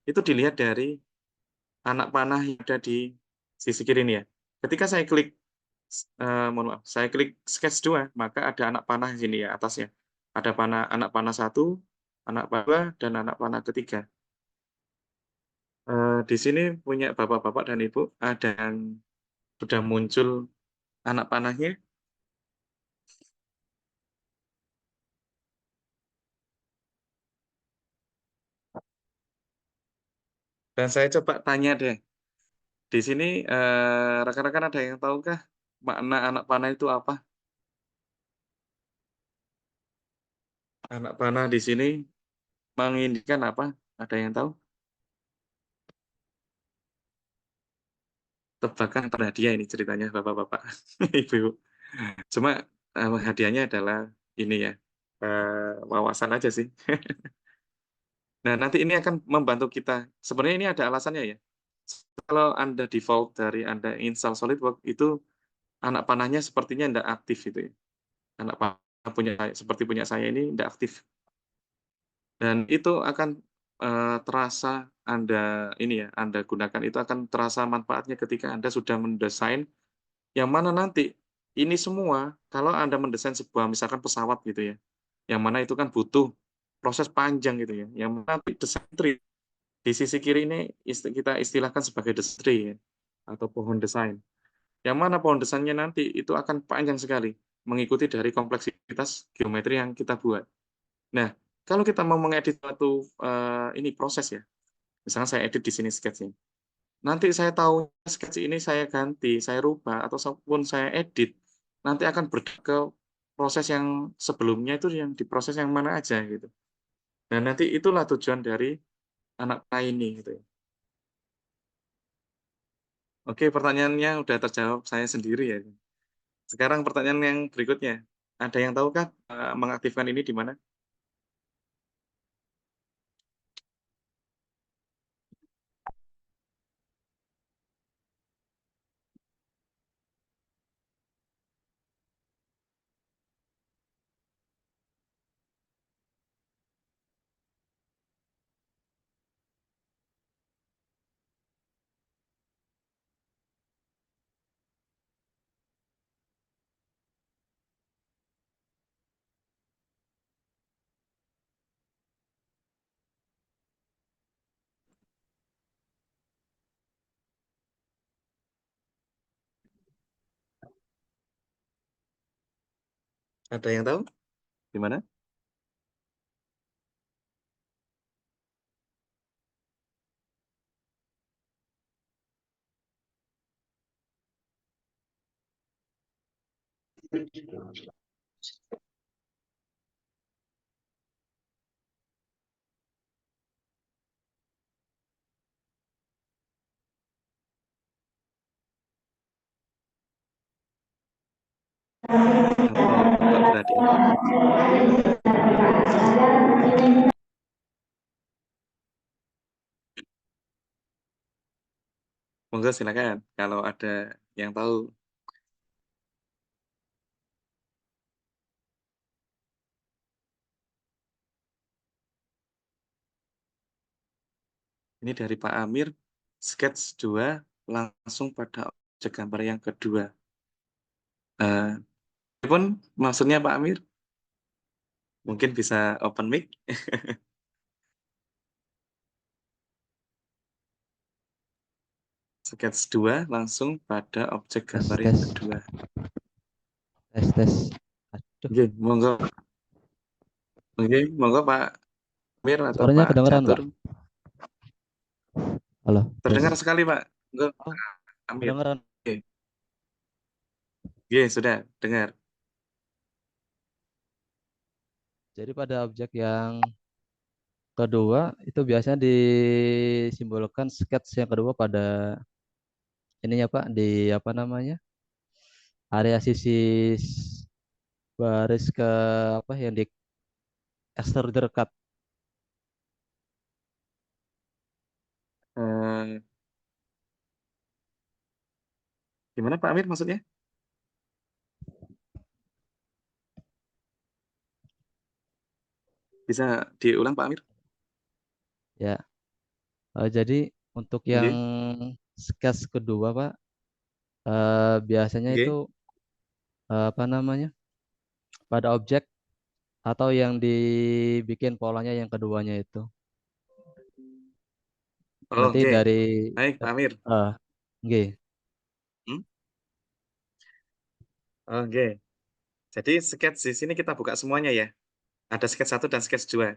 itu dilihat dari anak panah yang ada di sisi kiri ini ya. Ketika saya klik, mohon maaf, saya klik sketch 2, maka ada anak panah di sini ya, atasnya. Ada anak panah 1, anak panah 2, dan anak panah ketiga. Di sini punya bapak-bapak dan ibu, ada yang sudah muncul anak panahnya. Dan saya coba tanya deh, di sini rekan-rekan ada yang tahukah makna anak panah itu apa? Anak panah di sini menginginkan apa? Ada yang tahu? Tebakan atau hadiah ini ceritanya bapak-bapak, ibu-ibu. Cuma hadiahnya adalah ini ya, wawasan aja sih. Nah, nanti ini akan membantu kita. Sebenarnya ini ada alasannya ya. Kalau Anda default dari Anda install SolidWorks itu anak panahnya sepertinya tidak aktif itu ya. Anak panah seperti punya saya ini tidak aktif. Dan itu akan terasa Anda ini ya, Anda gunakan itu akan terasa manfaatnya ketika Anda sudah mendesain yang mana nanti ini semua kalau Anda mendesain sebuah misalkan pesawat gitu ya, yang mana itu kan butuh proses panjang gitu ya, yang mana nanti desain tree di sisi kiri ini kita istilahkan sebagai desain tree ya, atau pohon desain. Yang mana pohon desainnya nanti itu akan panjang sekali, mengikuti dari kompleksitas geometri yang kita buat. Nah, kalau kita mau mengedit suatu ini proses ya, misalnya saya edit di sini sketch-nya. Nanti saya tahu sketch ini saya ganti, saya rubah, ataupun saya edit, nanti akan ke proses yang sebelumnya itu yang diproses yang mana aja gitu. Nah, nanti itulah tujuan dari anak panah ini gitu ya. Oke, pertanyaannya udah terjawab saya sendiri ya. Sekarang pertanyaan yang berikutnya. Ada yang tahu kan mengaktifkan ini di mana? Ada yang tahu? Di mana? Oke, Bapak berhati Monggo silakan kalau ada yang tahu. Ini dari Pak Amir, sketch 2 langsung pada objek gambar yang kedua. Pun maksudnya Pak Amir? Mungkin bisa open mic? Sketch 2 langsung pada objek gambar yang tes kedua. tes aduh Oke, monggo. Oke, monggo Pak Amir atau suaranya Pak kedengeran Catur. Pak? Halo Terdengar tes. sekali Pak. Monggo Oh, Pak Amir. kedengeran. Oke. Oke, sudah dengar. Jadi pada objek yang kedua itu biasanya disimbolkan sketch yang kedua pada ininya Pak di apa namanya area sisi baris ke apa yang di extruder cut. Eh, Gimana Pak Amir maksudnya? Bisa diulang Pak Amir? Ya. Jadi untuk yang Oke, sketch kedua Pak, biasanya itu oke. apa namanya, pada objek atau yang dibikin polanya yang keduanya itu. Nanti Oke, dari baik Pak Amir. eh nggih. Hmm? Oke, jadi sketch di sini kita buka semuanya ya. Ada sketch 1 dan sketch 2.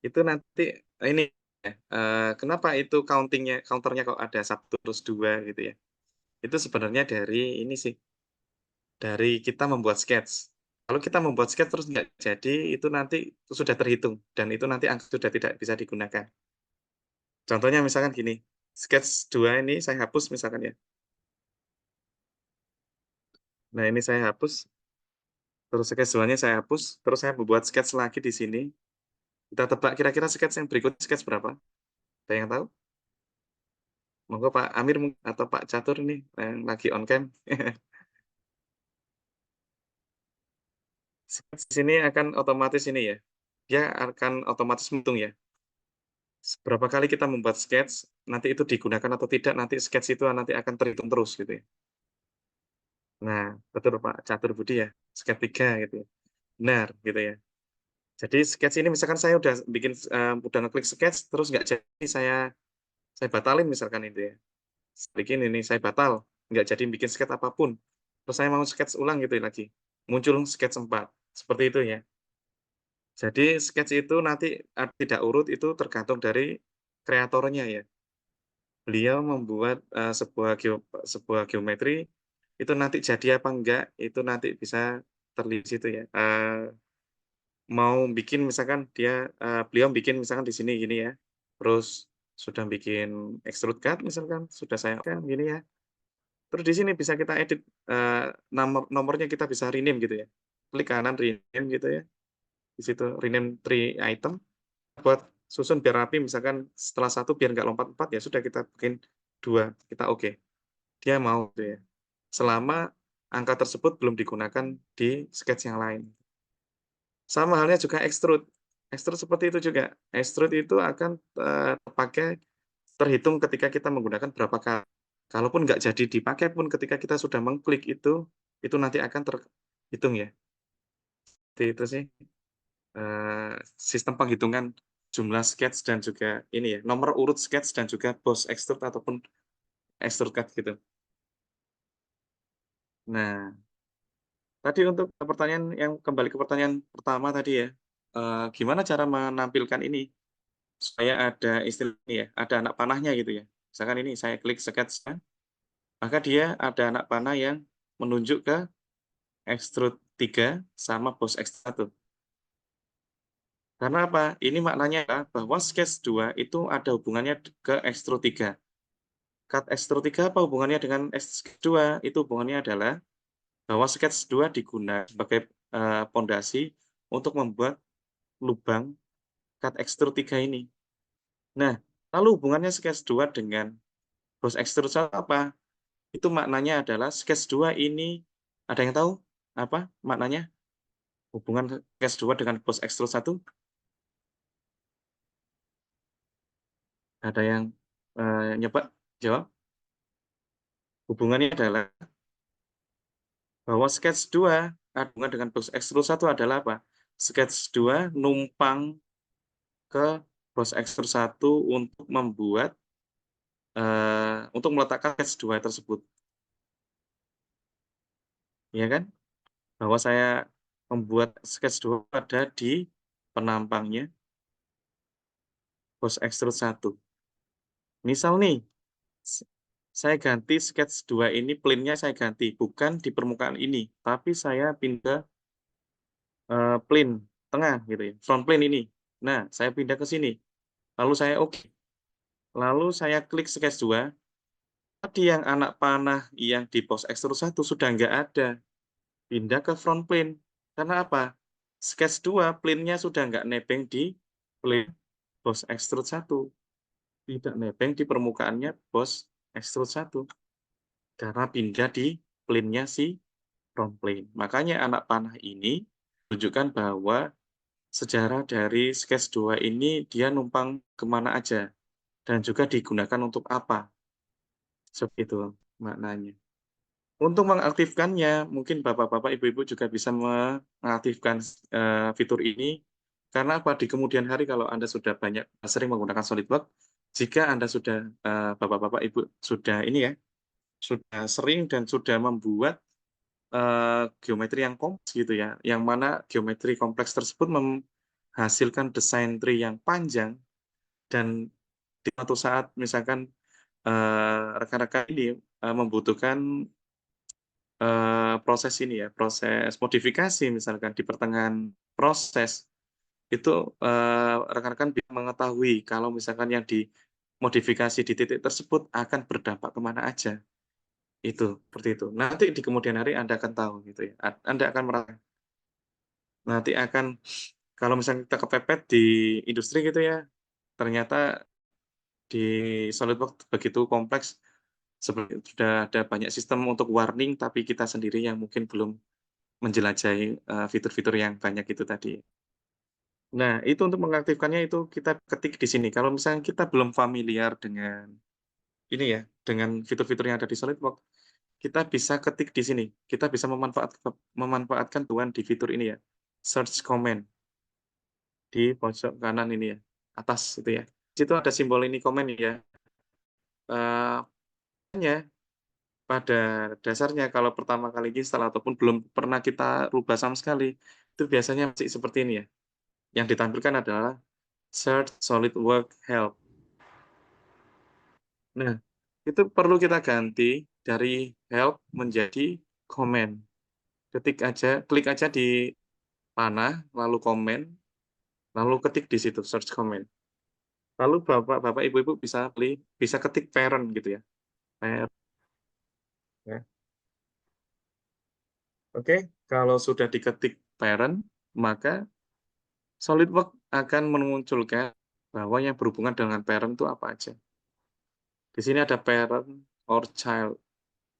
Itu nanti ini ya, kenapa itu counternya kok ada 1 terus 2 gitu ya. Itu sebenarnya dari ini sih, dari kita membuat sketch. Kalau kita membuat sketch terus nggak jadi, itu nanti sudah terhitung dan itu nanti angka sudah tidak bisa digunakan. Contohnya misalkan gini, sketch 2 ini saya hapus misalkan ya. Nah, ini saya hapus, terus sketch 2-nya saya hapus, terus saya membuat sketch lagi di sini. Kita tebak kira-kira sketch yang berikut sketch berapa? Ada yang tahu? Monggo Pak Amir atau Pak Catur nih yang lagi on cam. Sketch di sini akan otomatis ini ya, dia akan otomatis menghitung ya. Berapa kali kita membuat sketch, nanti itu digunakan atau tidak, nanti sketch itu nanti akan terhitung terus gitu ya. Nah, betul Pak Catur Budi ya, sketch 3 gitu ya. Benar gitu ya. Jadi sketch ini misalkan saya udah bikin, udah ngeklik sketch terus nggak jadi saya batalin misalkan itu ya. Bikin ini, saya batal, nggak jadi bikin sketch apapun. Terus saya mau sketch ulang gitu ya lagi, muncul sketch 4, seperti itu ya. Jadi sketch itu nanti, tidak urut itu tergantung dari kreatornya ya. Beliau membuat, sebuah geometri, itu nanti jadi apa enggak, itu nanti bisa terlihat di situ ya. Mau bikin misalkan beliau bikin misalkan di sini gini ya, terus sudah bikin extrude cut misalkan, sudah saya kan gini ya, terus di sini bisa kita edit, nomornya kita bisa rename gitu ya. Klik kanan rename gitu ya, di situ rename 3 item, buat susun biar rapi misalkan setelah 1 biar nggak lompat 4 ya sudah kita bikin 2 kita oke. Dia mau gitu ya. Selama angka tersebut belum digunakan di sketch yang lain. Sama halnya juga extrude. Extrude seperti itu juga. Extrude itu akan, terhitung ketika kita menggunakan berapa kali. Kalaupun nggak jadi dipakai pun ketika kita sudah mengklik itu nanti akan terhitung ya. Seperti itu sih, sistem penghitungan jumlah sketch dan juga ini ya, nomor urut sketch dan juga boss extrude ataupun extrude cut gitu. Nah, tadi untuk pertanyaan yang kembali ke pertanyaan pertama tadi ya, gimana cara menampilkan ini supaya ada istilah ini ya, ada anak panahnya gitu ya. Misalkan ini saya klik sketch-nya, maka dia ada anak panah yang menunjuk ke extrude 3 sama boss extrude 1. Karena apa? Ini maknanya adalah bahwa sketch 2 itu ada hubungannya ke extrude 3. Cut extrude 3 apa hubungannya dengan sketch 2? Itu hubungannya adalah bahwa sketch 2 digunakan sebagai pondasi untuk membuat lubang cut extrude 3 ini. Nah, lalu hubungannya sketch 2 dengan boss extrude 1 apa? Itu maknanya adalah sketch 2 ini ada yang tahu apa maknanya? Hubungan sketch 2 dengan boss extrude 1? Ada yang, nyoba jawab? Hubungannya adalah bahwa sketch 2 ada hubungan dengan boss extrude 1 adalah apa? Sketch 2 numpang ke boss extrude 1 untuk membuat, untuk meletakkan sketch 2 tersebut. Ya kan? Bahwa saya membuat sketch 2 ada di penampangnya boss extrude 1. Misal nih, saya ganti sketch 2 ini plane-nya saya ganti, bukan di permukaan ini, tapi saya pindah, plane tengah gitu ya, front plane ini. Nah, saya pindah ke sini, lalu saya oke, lalu saya klik sketch 2, tadi yang anak panah yang di boss extrude 1 sudah nggak ada, pindah ke front plane. Karena apa? Sketch 2 plane-nya sudah nggak nebeng di plane boss extrude 1, tidak nebeng di permukaannya boss extrude 1. karena pindah di plane-nya si front plane. Makanya anak panah ini menunjukkan bahwa sejarah dari sketch 2 ini dia numpang kemana aja dan juga digunakan untuk apa. Seperti itu maknanya. Untuk mengaktifkannya, mungkin bapak-bapak, ibu-ibu juga bisa mengaktifkan fitur ini karena apa? Di kemudian hari kalau Anda sudah sering menggunakan SolidWorks, jika Anda sudah bapak-bapak, ibu sudah ini ya, sudah sering dan sudah membuat geometri yang kompleks gitu ya, yang mana geometri kompleks tersebut menghasilkan desain tree yang panjang dan di suatu saat misalkan rekan-rekan ini membutuhkan proses ini ya, proses modifikasi misalkan di pertengahan proses, itu rekan-rekan bisa mengetahui kalau misalkan yang dimodifikasi di titik tersebut akan berdampak kemana aja. Itu, seperti itu. Nanti di kemudian hari Anda akan tahu gitu ya. Anda akan merasa nanti akan kalau misalnya kita kepepet di industri gitu ya, ternyata di SolidWorks begitu kompleks, sudah ada banyak sistem untuk warning, tapi kita sendiri yang mungkin belum menjelajahi fitur-fitur yang banyak itu tadi. Nah, itu untuk mengaktifkannya itu kita ketik di sini. Kalau misalnya kita belum familiar dengan ini ya, dengan fitur-fitur yang ada di SolidWorks, kita bisa ketik di sini. Kita bisa memanfaatkan tuan di fitur ini ya, search command di pojok kanan ini ya, atas itu ya. Di situ ada simbol ini komen ya. Hanya pada dasarnya kalau pertama kali install ataupun belum pernah kita rubah sama sekali, itu biasanya masih seperti ini ya. Yang ditampilkan adalah Search SolidWorks Help. Nah, itu perlu kita ganti dari help menjadi comment. Klik aja di panah, lalu komen, lalu ketik di situ search comment. Lalu bapak-bapak, ibu-ibu bisa ketik parent gitu ya. Parent. Ya. Oke, kalau sudah diketik parent, maka SolidWorks akan memunculkan bahwa yang berhubungan dengan parent itu apa aja. Di sini ada parent or child.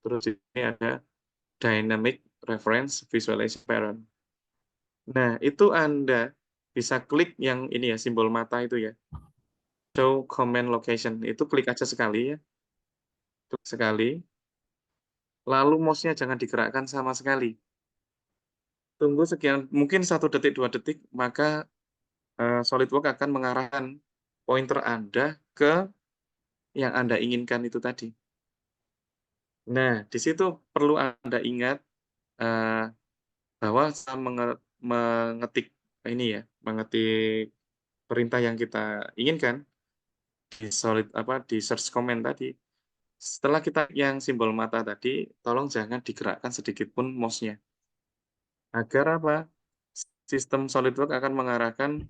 Terus di sini ada dynamic reference visualization parent. Nah, itu Anda bisa klik yang ini ya, simbol mata itu ya. Show comment location. Itu klik aja sekali ya. Klik sekali. Lalu mouse-nya jangan digerakkan sama sekali. Tunggu sekian, mungkin 1 detik, 2 detik, maka SolidWorks akan mengarahkan pointer Anda ke yang Anda inginkan itu tadi. Nah, di situ perlu Anda ingat bahwa saat mengetik ini ya, mengetik perintah yang kita inginkan di search comment tadi. Setelah kita yang simbol mata tadi, tolong jangan digerakkan sedikit pun mouse-nya. Agar apa? Sistem SolidWorks akan mengarahkan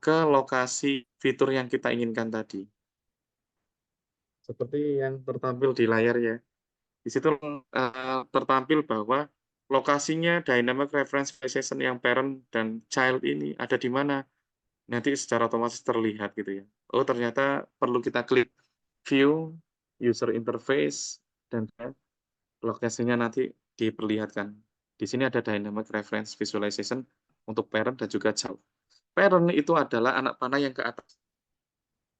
ke lokasi fitur yang kita inginkan tadi. Seperti yang tertampil di layar ya. Di situ tertampil bahwa lokasinya dynamic reference visualization yang parent dan child ini ada di mana. Nanti secara otomatis terlihat gitu ya. Oh, ternyata perlu kita klik view, user interface, dan lokasinya nanti diperlihatkan. Di sini ada dynamic reference visualization untuk parent dan juga child. Parent itu adalah anak panah yang ke atas.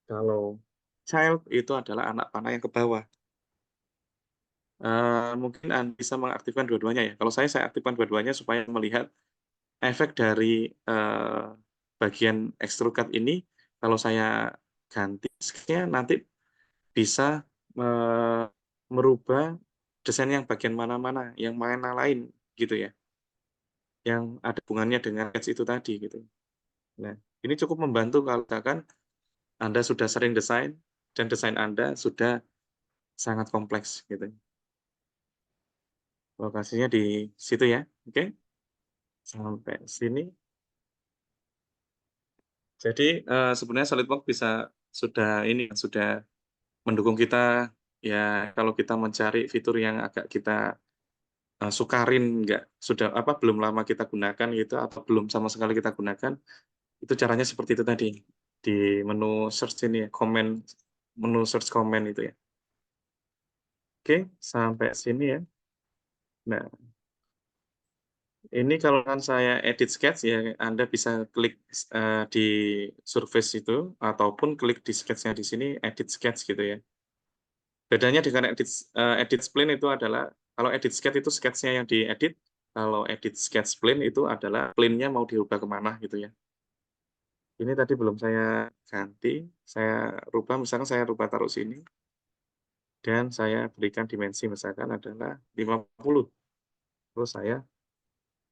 Kalau child itu adalah anak panah yang ke bawah. Mungkin Anda bisa mengaktifkan dua-duanya ya. Kalau saya aktifkan dua-duanya supaya melihat efek dari bagian extrude cut ini. Kalau saya ganti nanti bisa merubah desain yang bagian mana-mana, yang mana lain gitu ya. Yang ada hubungannya dengan sketch itu tadi gitu. Nah, ini cukup membantu kalau misalkan Anda sudah sering desain dan desain Anda sudah sangat kompleks gitu. Lokasinya di situ ya. Oke. Sampai sini. Jadi sebenarnya SolidWorks sudah mendukung kita ya kalau kita mencari fitur yang agak kita sukarin belum lama kita gunakan gitu atau belum sama sekali kita gunakan, itu caranya seperti itu tadi di menu search ini ya, menu search comment itu ya. Oke, sampai sini ya. Nah, ini kalau kan saya edit sketch ya, Anda bisa klik di surface itu ataupun klik di sketch-nya di sini edit sketch gitu ya. Bedanya dengan edit spline itu adalah kalau edit sketch itu sketch-nya yang diedit, kalau edit sketch plane itu adalah plane-nya mau diubah kemana gitu ya. Ini tadi belum saya ganti, saya rubah misalkan saya rubah taruh sini dan saya berikan dimensi misalkan adalah 50. Terus saya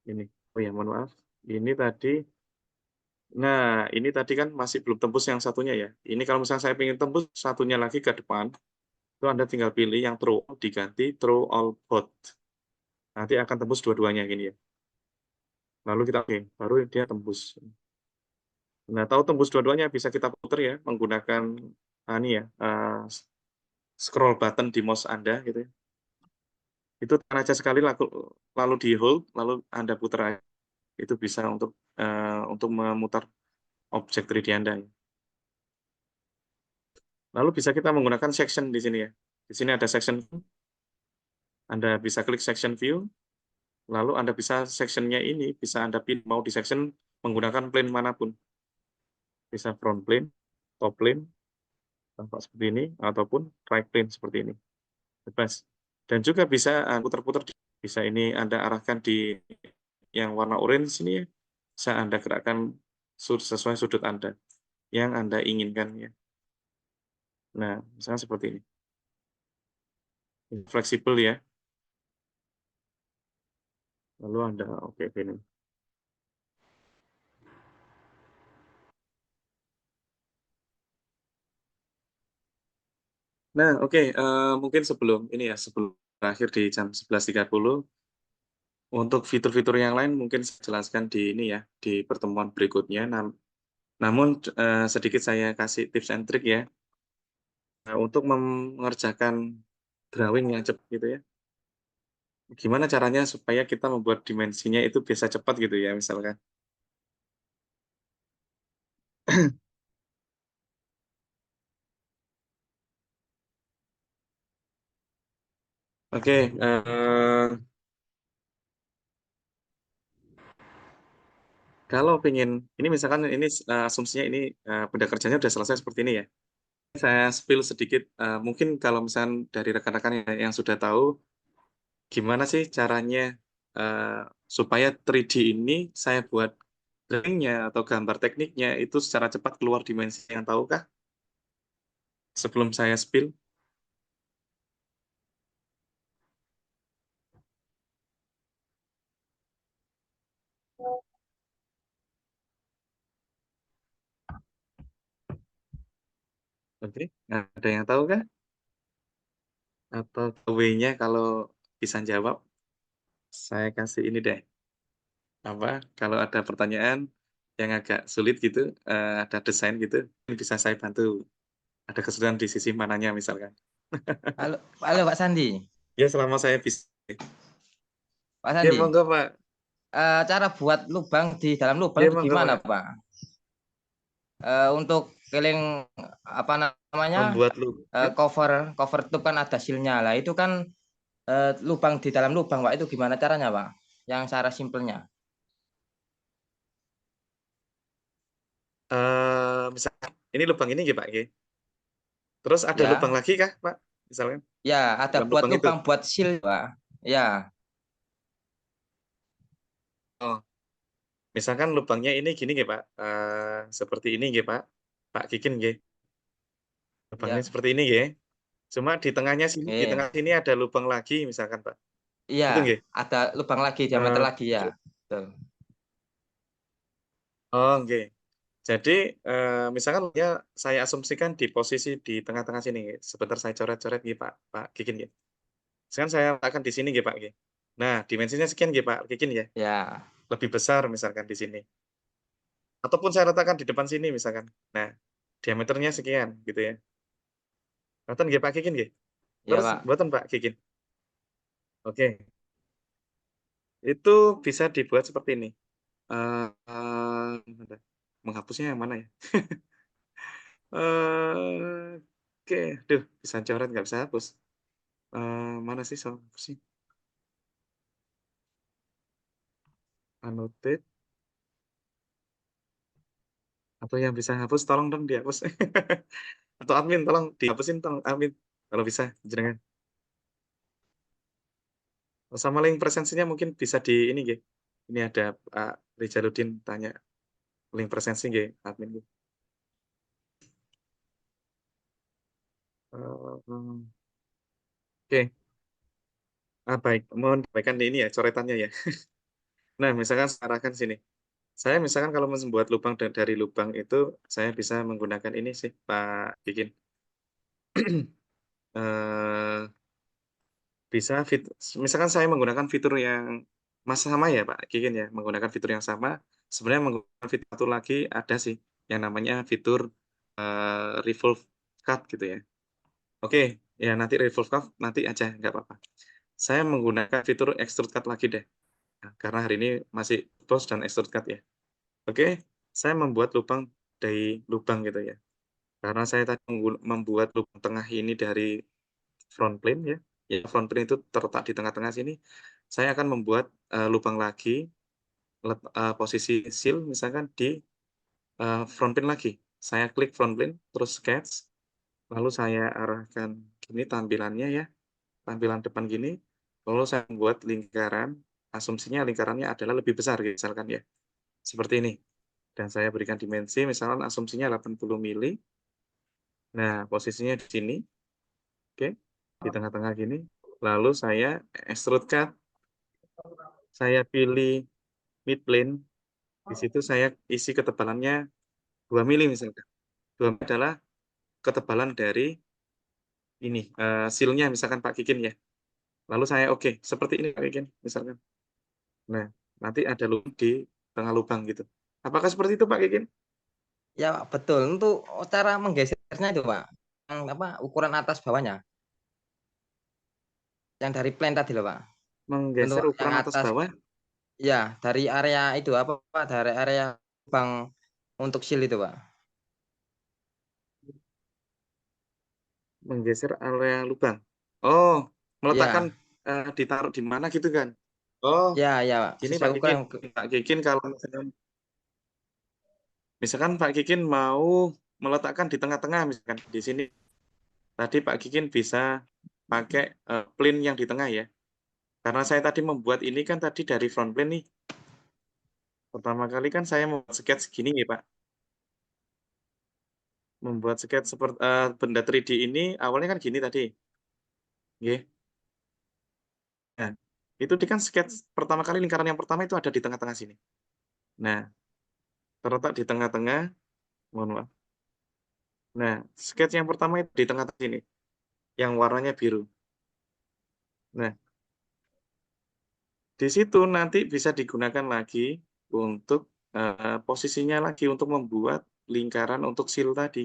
ini, oh ya mohon maaf, ini tadi nah ini tadi kan masih belum tembus yang satunya ya. Ini kalau misalnya saya ingin tembus satunya lagi ke depan, itu Anda tinggal pilih yang through all diganti through all both. Nanti akan tembus dua-duanya gini ya. Lalu kita oke, baru dia tembus. Nah, tahu tembus dua-duanya bisa kita putar ya menggunakan ini ya, scroll button di mouse Anda gitu ya. Itu tekan aja sekali lalu di hold, lalu Anda putar aja. Itu bisa untuk memutar objek 3D Anda ya. Lalu bisa kita menggunakan section di sini ya. Di sini ada section, Anda bisa klik section view, lalu Anda bisa section-nya ini bisa Anda pilih mau di section menggunakan plane manapun. Bisa front plane, top plane, tampak seperti ini, ataupun right plane seperti ini. Bebas. Dan juga bisa putar-putar, bisa ini Anda arahkan di yang warna orange ini ya, bisa Anda gerakkan sesuai sudut Anda yang Anda inginkan ya. Nah, misalnya seperti ini. Ini fleksibel ya. Lalu Anda oke ini. Nah, oke, mungkin sebelum ini ya, sebelum berakhir di jam 11.30, untuk fitur-fitur yang lain mungkin saya jelaskan di ini ya, di pertemuan berikutnya. Namun sedikit saya kasih tips and trick ya. Nah, untuk mengerjakan drawing yang cepat gitu ya. Gimana caranya supaya kita membuat dimensinya itu bisa cepat gitu ya, misalkan. Oke, kalau pengen, ini misalkan ini asumsinya ini benda kerjanya udah selesai seperti ini ya. Saya spill sedikit, mungkin kalau misalkan dari rekan-rekan yang sudah tahu, gimana sih caranya supaya 3D ini saya buat drawing-nya atau gambar tekniknya itu secara cepat keluar dimensi yang tahukah? Sebelum saya spill. Oke, ada yang tahu kah? Atau way-nya kalau bisa jawab, saya kasih ini deh. Apa, kalau ada pertanyaan yang agak sulit gitu, ada desain gitu, bisa saya bantu. Ada kesulitan di sisi mananya misalkan. Halo, halo Pak Sandi. Ya selama saya bisa. Pak Ya Sandi, monggo Pak. cara buat lubang di dalam lubang Ya itu monggo gimana Pak. Pak? Untuk keliling apa namanya Membuat lu. cover itu kan ada silnya lah, itu kan lubang di dalam lubang Pak, itu gimana caranya Pak? Yang cara simpelnya. Misalnya ini lubang ini nggih Pak nggih. Terus ada lubang Ya, lagi kah Pak? Misalnya ya ada dalam buat lubang itu. lubang buat sil Pak. Ya, Oh, misalkan lubangnya ini gini nggih Pak. Seperti ini nggih Pak. Pak Kikin nggih. Lubangnya ya, seperti ini nggih. Cuma di tengahnya sini, di oke. tengah sini ada lubang lagi misalkan Pak. Iya, Itu nggih. ada lubang lagi, diameter Eh, lagi ya. Betul. oh nggih. Jadi misalkan ya saya asumsikan di posisi di tengah-tengah sini. Nggih. Sebentar saya coret-coret nggih Pak Kikin nggih. Sekarang saya letakkan di sini nggih Pak nggih. Nah, dimensinya sekian nggih Pak Kikin ya. Ya, Lebih besar misalkan di sini. Ataupun saya letakkan di depan sini misalkan. Nah, diameternya sekian gitu ya. Boten nggih Pak Kikin nggih. ya Terus Pak. boten Pak Kikin. Oke. Itu bisa dibuat seperti ini. Bentar. Menghapusnya yang mana ya? Oke. Duh, bisa coret nggak bisa hapus. Mana sih soal apa sih? Annotate. Atau yang bisa hapus tolong dong dihapus. Atau admin tolong dihapusin tolong admin. Kalau bisa, jenengan. Sama link presensinya mungkin bisa di ini nggih. Ini ada Pak Rijaludin tanya link presensi nggih admin nggih. Oke. Baik, mohon sampaikan ini ya coretannya ya. Nah, misalkan saya arahkan sini. Saya misalkan kalau membuat lubang dari lubang itu saya bisa menggunakan ini sih Pak Kikin. Eh, bisa misalkan saya menggunakan fitur yang sama ya Pak Kikin ya, menggunakan fitur yang sama. Sebenarnya menggunakan fitur satu lagi ada sih yang namanya fitur revolve cut gitu ya. Oke, ya nanti revolve cut nanti aja nggak apa-apa. Saya menggunakan fitur extrude cut lagi deh. Nah, karena hari ini masih post dan extrude cut ya. Oke, saya membuat lubang dari lubang gitu ya. Karena saya tadi membuat lubang tengah ini dari front plane ya. Ya, front plane itu terletak di tengah-tengah sini. Saya akan membuat lubang lagi, posisi seal misalkan di front plane lagi. Saya klik front plane, terus sketch, lalu saya arahkan gini tampilannya ya, tampilan depan gini, lalu saya membuat lingkaran, asumsinya lingkarannya adalah lebih besar misalkan ya, seperti ini. Dan saya berikan dimensi, misalkan asumsinya 80 mili. Nah, posisinya di sini, oke, di tengah-tengah gini. Lalu saya extrude cut, saya pilih mid plane, di situ saya isi ketebalannya 2 mili misalkan. 2 mili adalah ketebalan dari ini, seal-nya misalkan Pak Kikin ya. Lalu saya oke, seperti ini Pak Kikin misalkan. Nah, nanti ada lubang di tengah lubang gitu. Apakah seperti itu Pak Kikin? Ya, betul. Untuk cara menggesernya itu, Pak. Yang apa, ukuran atas bawahnya. Yang dari plan tadi loh, Pak. Menggeser Untuk yang ukuran atas atas, bawah, ya, dari area itu apa, Pak? Dari area lubang untuk seal itu, Pak. menggeser area lubang. Oh, meletakkan, Ya, ditaruh di mana gitu kan? Oh, ya, ya, Pak. gini Sesuai Pak Kikin. ukuran. Pak Kikin kalau misalkan Pak Kikin mau meletakkan di tengah-tengah misalkan di sini. Tadi Pak Kikin bisa pakai plane yang di tengah ya. Karena saya tadi membuat ini kan tadi dari front plane nih. Pertama kali kan saya membuat sketch gini nih Pak. Membuat sketch seperti benda 3D ini awalnya kan gini tadi. Nggih. Nah, itu kan sketch pertama kali lingkaran yang pertama itu ada di tengah-tengah sini. Nah, terletak di tengah-tengah, mohon maaf. Nah, sketch yang pertama itu di tengah sini, yang warnanya biru. Nah, di situ nanti bisa digunakan lagi untuk posisinya lagi untuk membuat lingkaran untuk seal tadi.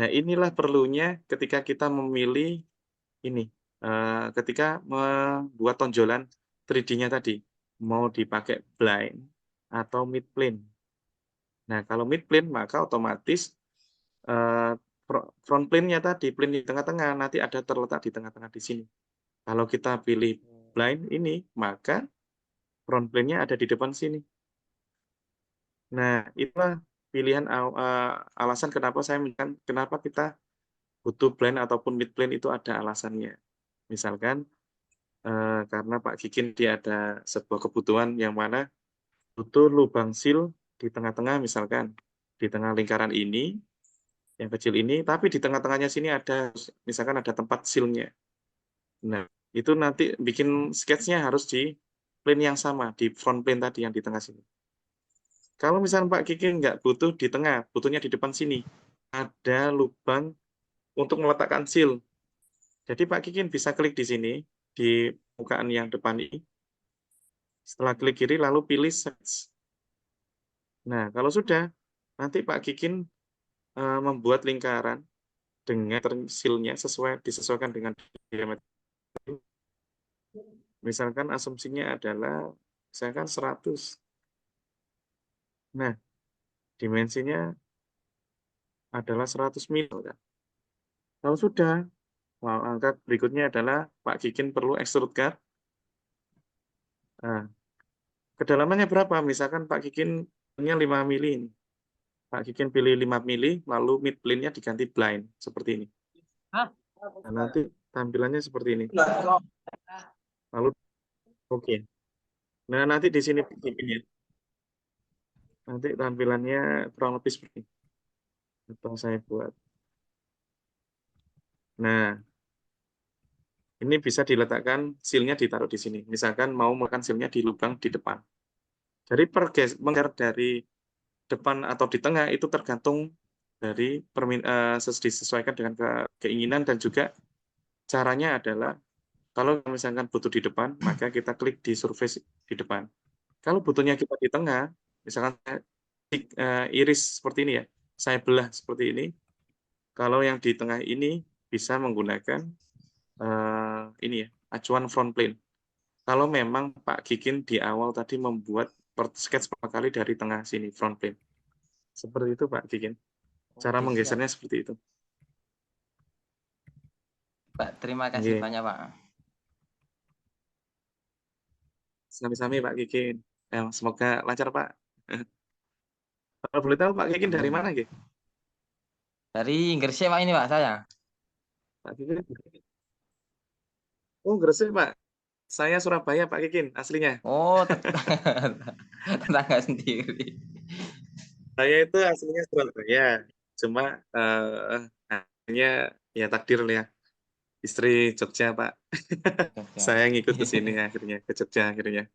Nah, inilah perlunya ketika kita memilih ini, ketika membuat tonjolan 3D-nya tadi, mau dipakai blind atau mid plane. Nah, kalau mid plane maka otomatis Eee, front plane-nya tadi, plane di tengah-tengah, nanti ada terletak di tengah-tengah di sini. Kalau kita pilih blind ini, maka front plane-nya ada di depan sini. Nah, itulah pilihan alasan kenapa saya kenapa kita butuh blind ataupun mid plane itu ada alasannya. Misalkan, karena Pak Kikin dia ada sebuah kebutuhan yang mana butuh lubang seal di tengah-tengah misalkan, di tengah lingkaran ini, yang kecil ini, tapi di tengah-tengahnya sini ada misalkan ada tempat seal-nya. Nah, itu nanti bikin sketch-nya harus di plane yang sama, di front plane tadi yang di tengah sini. Kalau misalnya Pak Kiki nggak butuh di tengah, butuhnya di depan sini, ada lubang untuk meletakkan seal. Jadi Pak Kiki bisa klik di sini, di permukaan yang depan ini. Setelah klik kiri, lalu pilih search. Nah, kalau sudah, nanti Pak Kikin membuat lingkaran dengan seal-nya disesuaikan dengan diameter. Misalkan asumsinya adalah misalkan 100. Nah, dimensinya adalah 100 mil kan. Kalau sudah, Langkah berikutnya adalah Pak Kikin perlu extrude card. Nah, kedalamannya berapa? Misalkan Pak Kikin punya 5 mili ini. Pak Kikin pilih 5 mili, lalu mid plane-nya diganti blind seperti ini. Nah, nanti tampilannya seperti ini. Lalu oke. Nah, nanti di sini Pak Kikin ya. Nanti tampilannya kurang lebih seperti ini. Atau saya buat. Nah, ini bisa diletakkan seal-nya ditaruh di sini. Misalkan mau meletakkan seal-nya di lubang di depan. Jadi menggeser dari depan atau di tengah itu tergantung dari disesuaikan dengan keinginan, dan juga caranya adalah kalau misalkan butuh di depan, maka kita klik di surface di depan. Kalau butuhnya kita di tengah, misalkan iris seperti ini ya, saya belah seperti ini. Kalau yang di tengah ini bisa menggunakan ini ya, acuan front plane. Kalau memang Pak Kikin di awal tadi membuat sketch pertama kali dari tengah sini front plane. Seperti itu Pak Kikin. Cara Oke, siap. menggesernya seperti itu. Pak, terima kasih Oke. banyak, Pak. Sami-sami Pak Kikin. Semoga lancar Pak. Kalau boleh tahu Pak Kikin dari mana gitu? Dari Gresik, Pak, ini, Pak, saya. Pak Kikin. Oh, Gresik Pak. Saya Surabaya Pak Kikin aslinya. Oh, tetangga sendiri. Saya itu aslinya Surabaya. Cuma hanya ya takdir ya. Istri Jogja Pak. Saya ngikut ke sini akhirnya, ke Jogja akhirnya.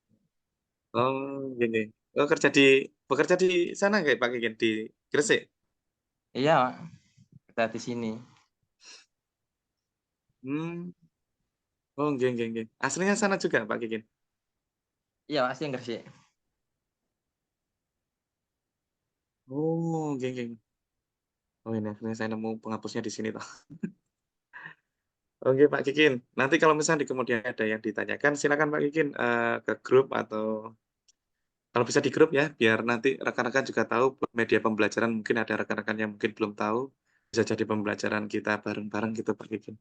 Oh, gini. Oh, bekerja di sana nggak Pak Kikin, di Gresik? Iya, Pak. Kita di sini. Hmm. Oh, geng. Aslinya sana juga Pak Kikin. Iya, Pak, asli Gresik. Oh, geng. Oh, ini akhirnya saya nemu penghapusnya di sini toh. Oke Pak Kikin. Nanti kalau misalnya di kemudian ada yang ditanyakan, silakan Pak Kikin ke grup, atau kalau bisa di grup ya, biar nanti rekan-rekan juga tahu media pembelajaran. Mungkin ada rekan-rekan yang mungkin belum tahu, bisa jadi pembelajaran kita bareng-bareng gitu Pak Kikin.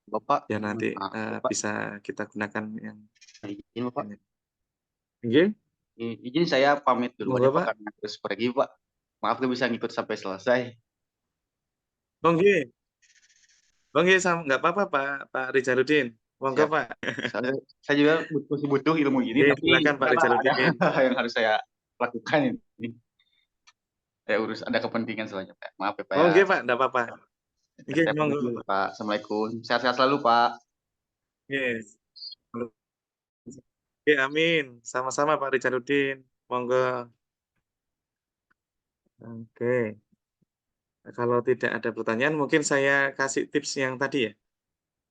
Bapak, Ya nanti Bapak, bisa kita gunakan yang izin Bapak. Oke. Izin saya pamit dulu Monggo, aja Pak, Pak. karena harus pergi Pak. Maaf gak bisa ngikut sampai selesai. Oke. Oke, nggak apa-apa Pak Rizaludin. Monggo Siap. Pak. Saya juga masih butuh ilmu ini, Oke, tapi silakan Pak ada Rizaludin. hal yang harus saya lakukan ini. Saya ada kepentingan soalnya Pak. Maaf ya Pak ya. Oke Pak, nggak apa-apa. Oke, Saya pamit monggo dulu Pak. Pak. Assalamualaikum. Sehat-sehat selalu Pak. Yes. Oke, amin. Sama-sama Pak Rizaludin. Monggo. Oke. Kalau tidak ada pertanyaan, mungkin saya kasih tips yang tadi ya.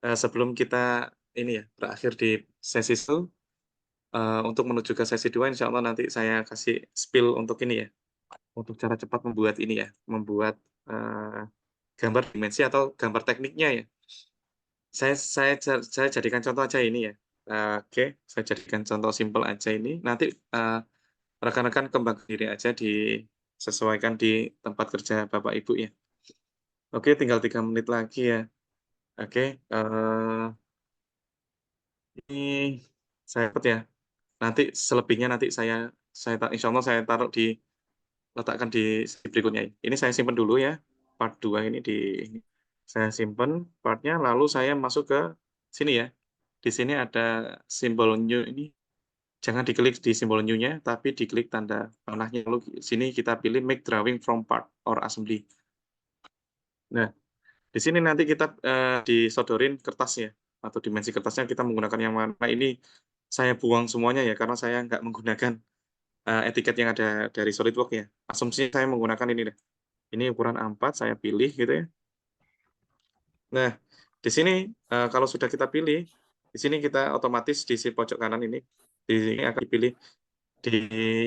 Sebelum kita ini ya berakhir di sesi itu, untuk menuju ke sesi 2, insya Allah nanti saya kasih spill untuk ini ya, untuk cara cepat membuat ini ya, membuat gambar dimensi atau gambar tekniknya ya. Saya jadikan contoh aja ini ya. Oke, saya jadikan contoh simpel aja ini. Nanti rekan-rekan kembang sendiri aja, disesuaikan di tempat kerja Bapak Ibu ya. Oke, tinggal 3 menit lagi ya. Oke, ini saya dapat ya. Nanti selebihnya nanti insya Allah saya letakkan di slide berikutnya. Ini saya simpan dulu ya. Part 2 ini saya simpan partnya, lalu saya masuk ke sini ya. Di sini ada simbol new ini. Jangan diklik di simbol new-nya, tapi diklik tanda panahnya. Lalu sini kita pilih make drawing from part or assembly. Nah, di sini nanti kita disodorin kertasnya, atau dimensi kertasnya kita menggunakan yang mana. Ini saya buang semuanya ya, karena saya nggak menggunakan etiket yang ada dari SolidWorks ya. Asumsinya saya menggunakan ini deh. Ini ukuran A4, saya pilih gitu ya. Nah, di sini kalau sudah kita pilih, di sini kita otomatis di sisi pojok kanan ini, di sini akan dipilih di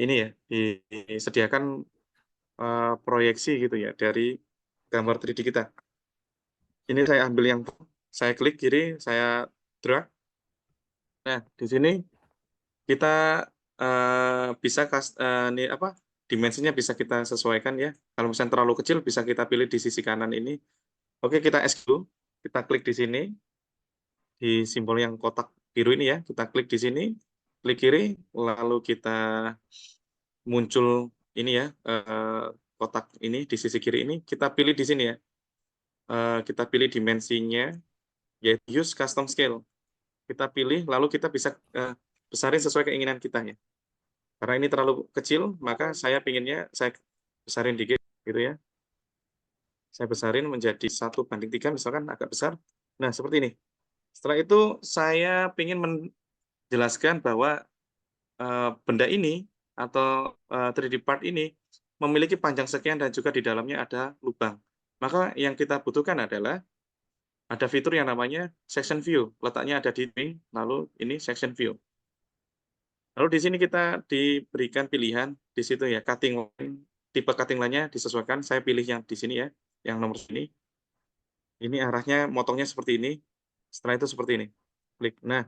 ini ya, disediakan proyeksi gitu ya dari gambar 3D kita. Ini saya ambil yang saya klik kiri, saya drag. Nah, di sini kita bisa dimensinya bisa kita sesuaikan ya. Kalau misalnya terlalu kecil bisa kita pilih di sisi kanan ini. Oke, kita extrude, kita klik di sini, di simbol yang kotak biru ini ya, kita klik di sini, klik kiri, lalu kita muncul ini ya, kotak ini di sisi kiri ini, kita pilih di sini ya, kita pilih dimensinya, yaitu use custom scale. Kita pilih, lalu kita bisa besarin sesuai keinginan kita ya. Karena ini terlalu kecil, maka saya pinginnya saya besarin dikit gitu ya. Saya besarin menjadi 1:3 misalkan agak besar. Nah, seperti ini. Setelah itu saya ingin menjelaskan bahwa benda ini atau 3D part ini memiliki panjang sekian dan juga di dalamnya ada lubang. Maka yang kita butuhkan adalah ada fitur yang namanya section view. Letaknya ada di ini, lalu ini section view. Lalu di sini kita diberikan pilihan di situ ya, cutting line, tipe cutting line-nya disesuaikan. Saya pilih yang di sini ya, yang nomor sini. Ini arahnya motongnya seperti ini. Setelah itu seperti ini. Klik. Nah,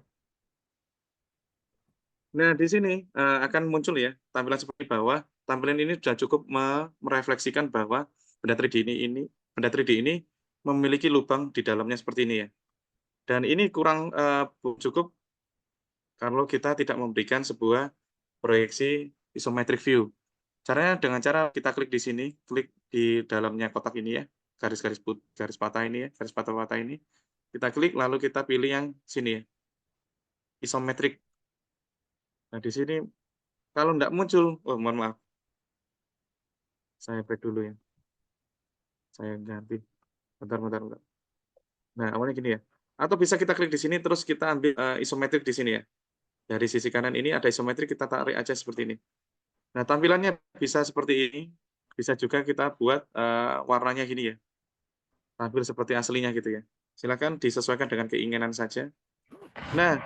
di sini akan muncul ya tampilan seperti bawah. Tampilan ini sudah cukup merefleksikan bahwa benda 3D ini memiliki lubang di dalamnya seperti ini ya. Dan ini kurang cukup kalau kita tidak memberikan sebuah proyeksi isometric view. Caranya dengan cara kita klik di sini, klik di dalamnya kotak ini ya, garis patah ini ya, garis patah ini. Kita klik lalu kita pilih yang sini ya, isometric. Nah, di sini kalau enggak muncul, oh mohon maaf. Saya back dulu ya. Saya ganti. Bentar. Nah, awalnya gini ya. Atau bisa kita klik di sini terus kita ambil isometrik di sini ya. Dari sisi kanan ini ada isometrik, kita tarik aja seperti ini. Nah, tampilannya bisa seperti ini. Bisa juga kita buat warnanya gini ya. Tampil seperti aslinya gitu ya. Silakan disesuaikan dengan keinginan saja. Nah,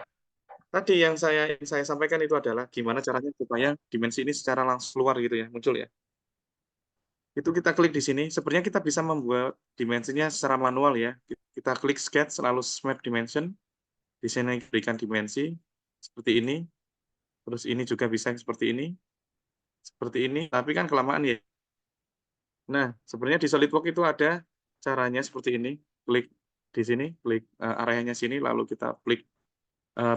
tadi yang saya sampaikan itu adalah gimana caranya supaya dimensi ini secara langsung keluar gitu ya, muncul ya. Itu kita klik di sini, sebenarnya kita bisa membuat dimensinya secara manual ya. Kita klik sketch, lalu smart dimension. Di sini berikan dimensi seperti ini. Terus ini juga bisa seperti ini. Seperti ini, tapi kan kelamaan ya. Nah, sebenarnya di SolidWorks itu ada caranya seperti ini. Klik di sini, klik areanya sini, lalu kita klik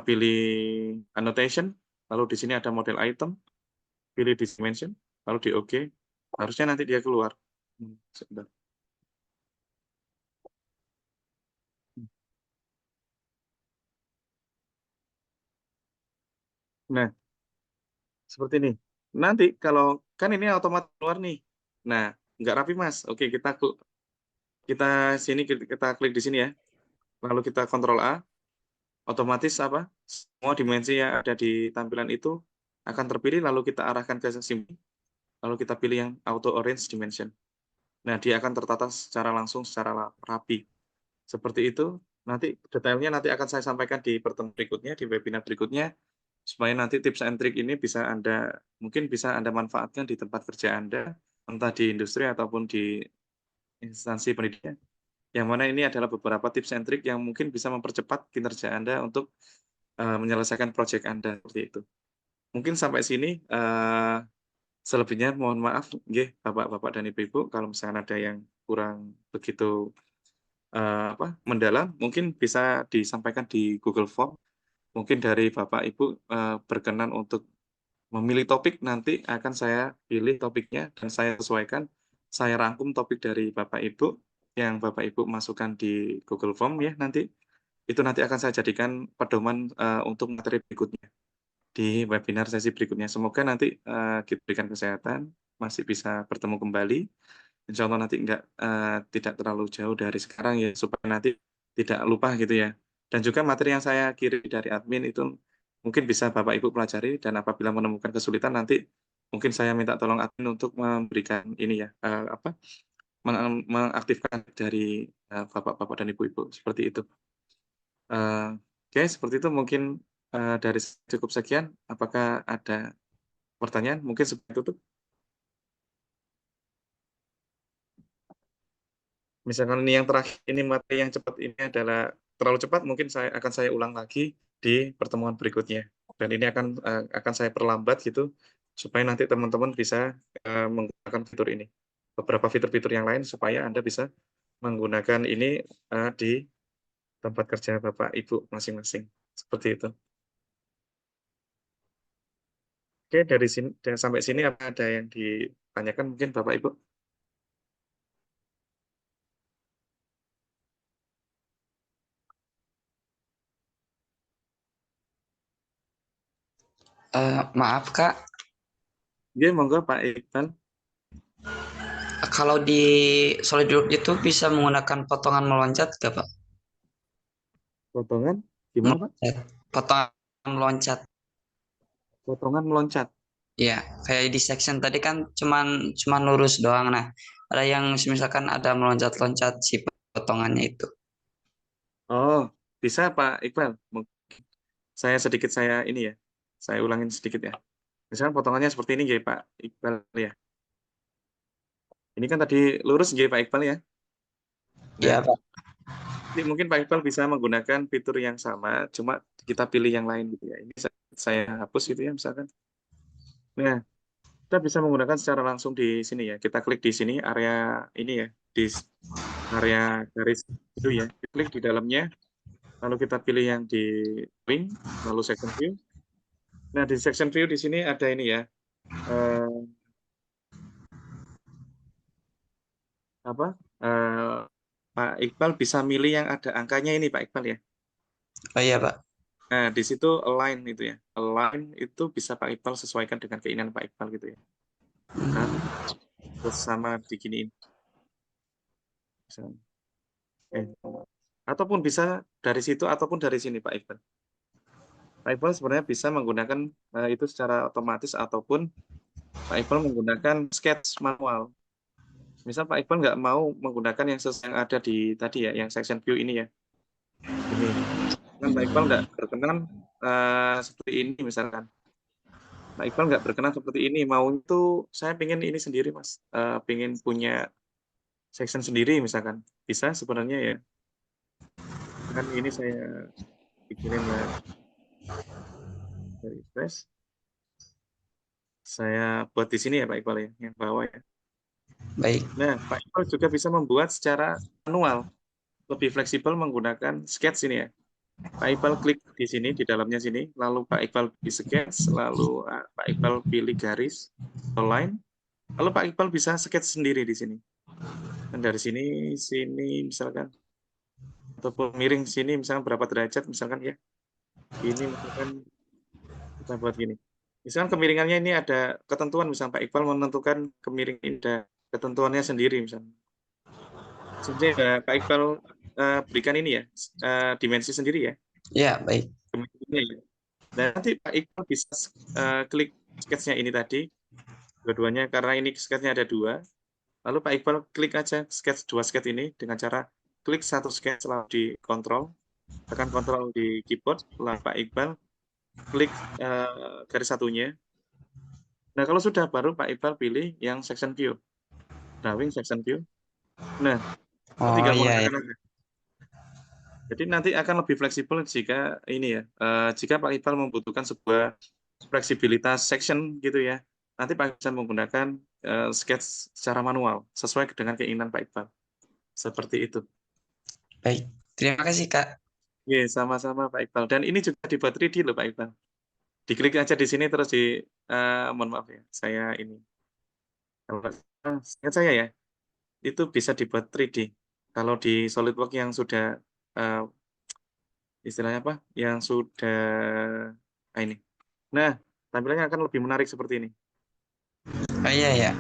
pilih annotation, lalu di sini ada model item, pilih dimension, lalu di OK. Harusnya nanti dia keluar. Sebentar. Nah, seperti ini. Nanti kalau kan ini otomatis keluar nih. Nah, nggak rapi Mas. Oke, kita klik di sini ya. Lalu kita Ctrl A. Otomatis apa? Semua dimensi yang ada di tampilan itu akan terpilih lalu kita arahkan ke sini. Lalu kita pilih yang auto orange dimension. Nah, dia akan tertata secara langsung secara rapi. Seperti itu. Nanti detailnya nanti akan saya sampaikan di pertemuan berikutnya, di webinar berikutnya, supaya nanti tips and trick ini mungkin bisa Anda manfaatkan di tempat kerja Anda, entah di industri ataupun di instansi pendidikan. Yang mana ini adalah beberapa tips and trick yang mungkin bisa mempercepat kinerja Anda untuk menyelesaikan proyek Anda seperti itu. Mungkin sampai sini. Selebihnya mohon maaf, Bapak-bapak dan Ibu-ibu, kalau misalkan ada yang kurang begitu mendalam, mungkin bisa disampaikan di Google Form. Mungkin dari Bapak Ibu berkenan untuk memilih topik, nanti akan saya pilih topiknya dan saya sesuaikan, saya rangkum topik dari Bapak Ibu yang Bapak Ibu masukkan di Google Form ya nanti. Itu nanti akan saya jadikan pedoman untuk materi berikutnya di webinar sesi berikutnya. Semoga nanti kita berikan kesehatan, masih bisa bertemu kembali. Insya Allah nanti tidak terlalu jauh dari sekarang ya, supaya nanti tidak lupa gitu ya. Dan juga materi yang saya kirim dari admin itu mungkin bisa Bapak Ibu pelajari, dan apabila menemukan kesulitan nanti mungkin saya minta tolong admin untuk memberikan ini ya, mengaktifkan dari Bapak-bapak dan Ibu-ibu, seperti itu. Oke, seperti itu mungkin dari cukup sekian. Apakah ada pertanyaan? Mungkin sebelum tutup. Misalkan ini yang terakhir, ini materi yang cepat ini adalah terlalu cepat, mungkin akan saya ulang lagi di pertemuan berikutnya. Dan ini akan saya perlambat gitu, supaya nanti teman-teman bisa menggunakan fitur ini. Beberapa fitur-fitur yang lain supaya Anda bisa menggunakan ini di tempat kerja Bapak Ibu masing-masing. Seperti itu. Oke, dari sini sampai sini apa ada yang ditanyakan mungkin Bapak Ibu? Maaf Kak, Iya, monggo Pak Iqbal. kalau di SolidWorks itu bisa menggunakan potongan meloncat nggak Pak? Potongan gimana Pak? Potongan meloncat. Potongan meloncat. Ya, kayak di section tadi kan cuman lurus doang. Nah, ada yang misalkan ada meloncat-loncat si potongannya itu. Oh, bisa Pak Iqbal. Saya ini ya. Saya ulangin sedikit ya. Misalkan potongannya seperti ini ya Pak Iqbal ya. Ini kan tadi lurus ya Pak Iqbal ya. Iya Nah, Pak. jadi mungkin Pak Iqbal bisa menggunakan fitur yang sama, cuma kita pilih yang lain gitu ya. Ini saya hapus gitu ya misalkan. Nah, kita bisa menggunakan secara langsung di sini ya. Kita klik di sini area ini ya, di area garis itu ya. Klik di dalamnya, lalu kita pilih yang di link, lalu section view. Nah, di section view di sini ada ini ya. Pak Iqbal bisa milih yang ada angkanya ini Pak Iqbal ya. Oh iya Pak. Nah, di situ align itu ya. Align itu bisa Pak Iqbal sesuaikan dengan keinginan Pak Iqbal gitu ya. Kan terus sama diginiin. Misalnya. Ataupun bisa dari situ ataupun dari sini Pak Iqbal. Pak Iqbal sebenarnya bisa menggunakan itu secara otomatis ataupun Pak Iqbal menggunakan sketch manual. Misal Pak Iqbal nggak mau menggunakan yang ada di tadi ya, yang section view ini ya. Ini kan Pak Iqbal nggak berkenan seperti ini misalkan. Pak Iqbal nggak berkenan seperti ini, mau itu saya pengen ini sendiri Mas, pengen punya section sendiri misalkan, bisa sebenarnya ya. Kan ini saya bikinin dari Express. Saya buat di sini ya Pak Iqbal ya, yang bawah ya. Baik. Nah, Pak Iqbal juga bisa membuat secara manual, lebih fleksibel menggunakan sketch ini ya. Pak Iqbal klik di sini, di dalamnya sini, lalu Pak Iqbal pilih sketch, lalu Pak Iqbal pilih garis atau line, lalu Pak Iqbal bisa sketch sendiri di sini. Dan dari sini misalkan, ataupun miring sini misalkan berapa derajat misalkan ya. Ini misalkan kita buat gini. Misalkan kemiringannya ini ada ketentuan, misalkan Pak Iqbal menentukan kemiringan ini ada ketentuannya sendiri misalnya. Sebenarnya Pak Iqbal berikan ini ya, dimensi sendiri ya. Ya, baik. Kemiringannya ya. Dan nanti Pak Iqbal bisa klik sketch-nya ini tadi, dua-duanya karena ini sketch-nya ada dua. Lalu Pak Iqbal klik aja dua sketch ini dengan cara klik satu sketch lalu di kontrol, tekan kontrol di keyboard, lalu Pak Iqbal klik garis satunya. Nah, kalau sudah baru Pak Iqbal pilih yang section view. Drawing section view. Nah, tinggal iya. menggunakan aja. Jadi nanti akan lebih fleksibel jika ini ya, jika Pak Iqbal membutuhkan sebuah fleksibilitas section gitu ya. Nanti Pak Iqbal bisa menggunakan sketch secara manual sesuai dengan keinginan Pak Iqbal. Seperti itu. Baik. Terima kasih Kak. Iya, sama-sama Pak Iqbal. Dan ini juga dibuat 3D loh Pak Iqbal. Diklik aja di sini terus mohon maaf ya, saya ini. Kalau ingat saya ya, itu bisa dibuat 3D. Kalau di SolidWorks yang sudah istilahnya apa? Yang sudah ini. Nah, tampilannya akan lebih menarik seperti ini. Oh iya ya.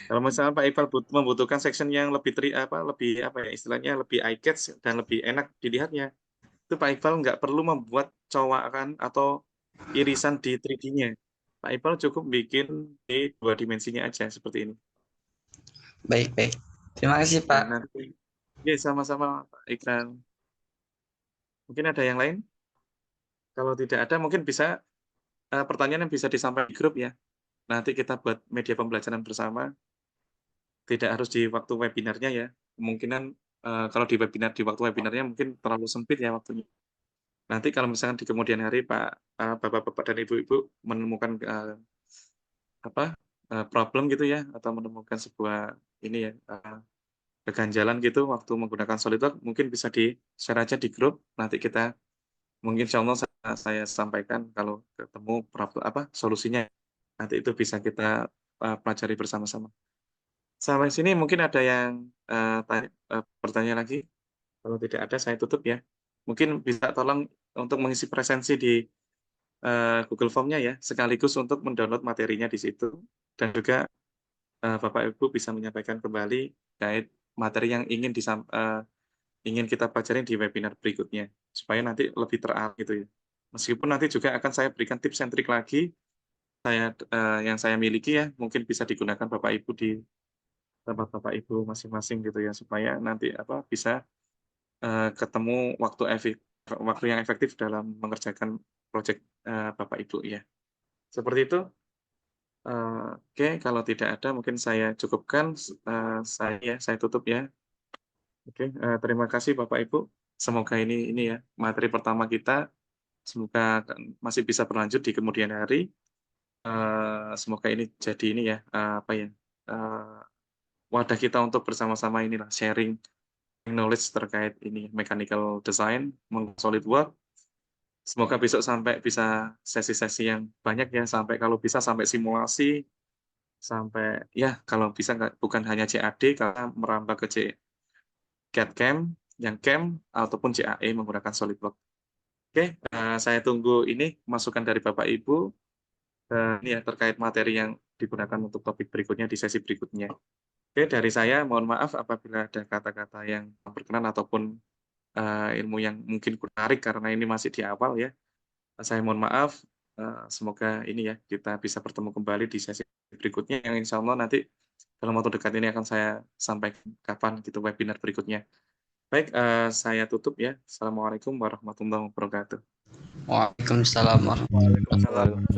Kalau misalnya Pak Iqbal membutuhkan section yang lebih lebih apa ya istilahnya lebih eye catch dan lebih enak dilihatnya, itu Pak Iqbal nggak perlu membuat cowakan atau irisan di 3D-nya. Pak Iqbal cukup bikin di dua dimensinya aja seperti ini. Baik. Terima kasih Nah, Pak. nanti ya sama-sama Pak Ikran. Mungkin ada yang lain? Kalau tidak ada mungkin bisa pertanyaan yang bisa disampaikan di grup ya. Nanti kita buat media pembelajaran bersama. Tidak harus di waktu webinarnya ya. Kemungkinan kalau di waktu webinarnya mungkin terlalu sempit ya waktunya. Nanti kalau misalkan di kemudian hari Bapak-bapak dan Ibu-ibu menemukan problem gitu ya atau menemukan sebuah ini ya keganjalan gitu waktu menggunakan SolidWorks, mungkin bisa di-share aja di grup. Nanti kita mungkin insyaallah saya sampaikan kalau ketemu solusinya. Nanti itu bisa kita pelajari bersama-sama. Sampai sini mungkin ada yang bertanya lagi? Kalau tidak ada saya tutup ya. Mungkin bisa tolong untuk mengisi presensi di Google Form-nya ya, sekaligus untuk mendownload materinya di situ dan juga Bapak Ibu bisa menyampaikan kembali terkait materi yang ingin kita pelajari di webinar berikutnya supaya nanti lebih terarah gitu ya. Meskipun nanti juga akan saya berikan tips and trik lagi yang saya miliki ya, mungkin bisa digunakan Bapak Ibu di tempat Bapak Ibu masing-masing gitu ya, supaya nanti bisa ketemu waktu yang efektif dalam mengerjakan proyek Bapak Ibu ya. Seperti itu. Oke, kalau tidak ada mungkin saya cukupkan, saya tutup ya. Oke, terima kasih Bapak Ibu. Semoga ini ya materi pertama kita, semoga masih bisa berlanjut di kemudian hari. Semoga ini jadi ini ya, wadah kita untuk bersama-sama inilah sharing knowledge terkait ini mechanical design, SolidWorks. Semoga besok sampai bisa sesi-sesi yang banyak ya, sampai kalau bisa sampai simulasi, sampai ya kalau bisa bukan hanya CAD, karena merambah ke CAD/CAM, yang CAM ataupun CAE menggunakan SolidWorks. Oke, saya tunggu ini masukan dari Bapak Ibu ini ya terkait materi yang digunakan untuk topik berikutnya di sesi berikutnya. Oke, dari saya mohon maaf apabila ada kata-kata yang berkenan ataupun ilmu yang mungkin menarik karena ini masih di awal ya. Saya mohon maaf. Semoga ini ya kita bisa bertemu kembali di sesi berikutnya yang insya Allah nanti dalam waktu dekat ini akan saya sampaikan kapan gitu webinar berikutnya. Baik, saya tutup ya. Assalamualaikum warahmatullahi wabarakatuh. Waalaikumsalam warahmatullahi wabarakatuh. Waalaikumsalam.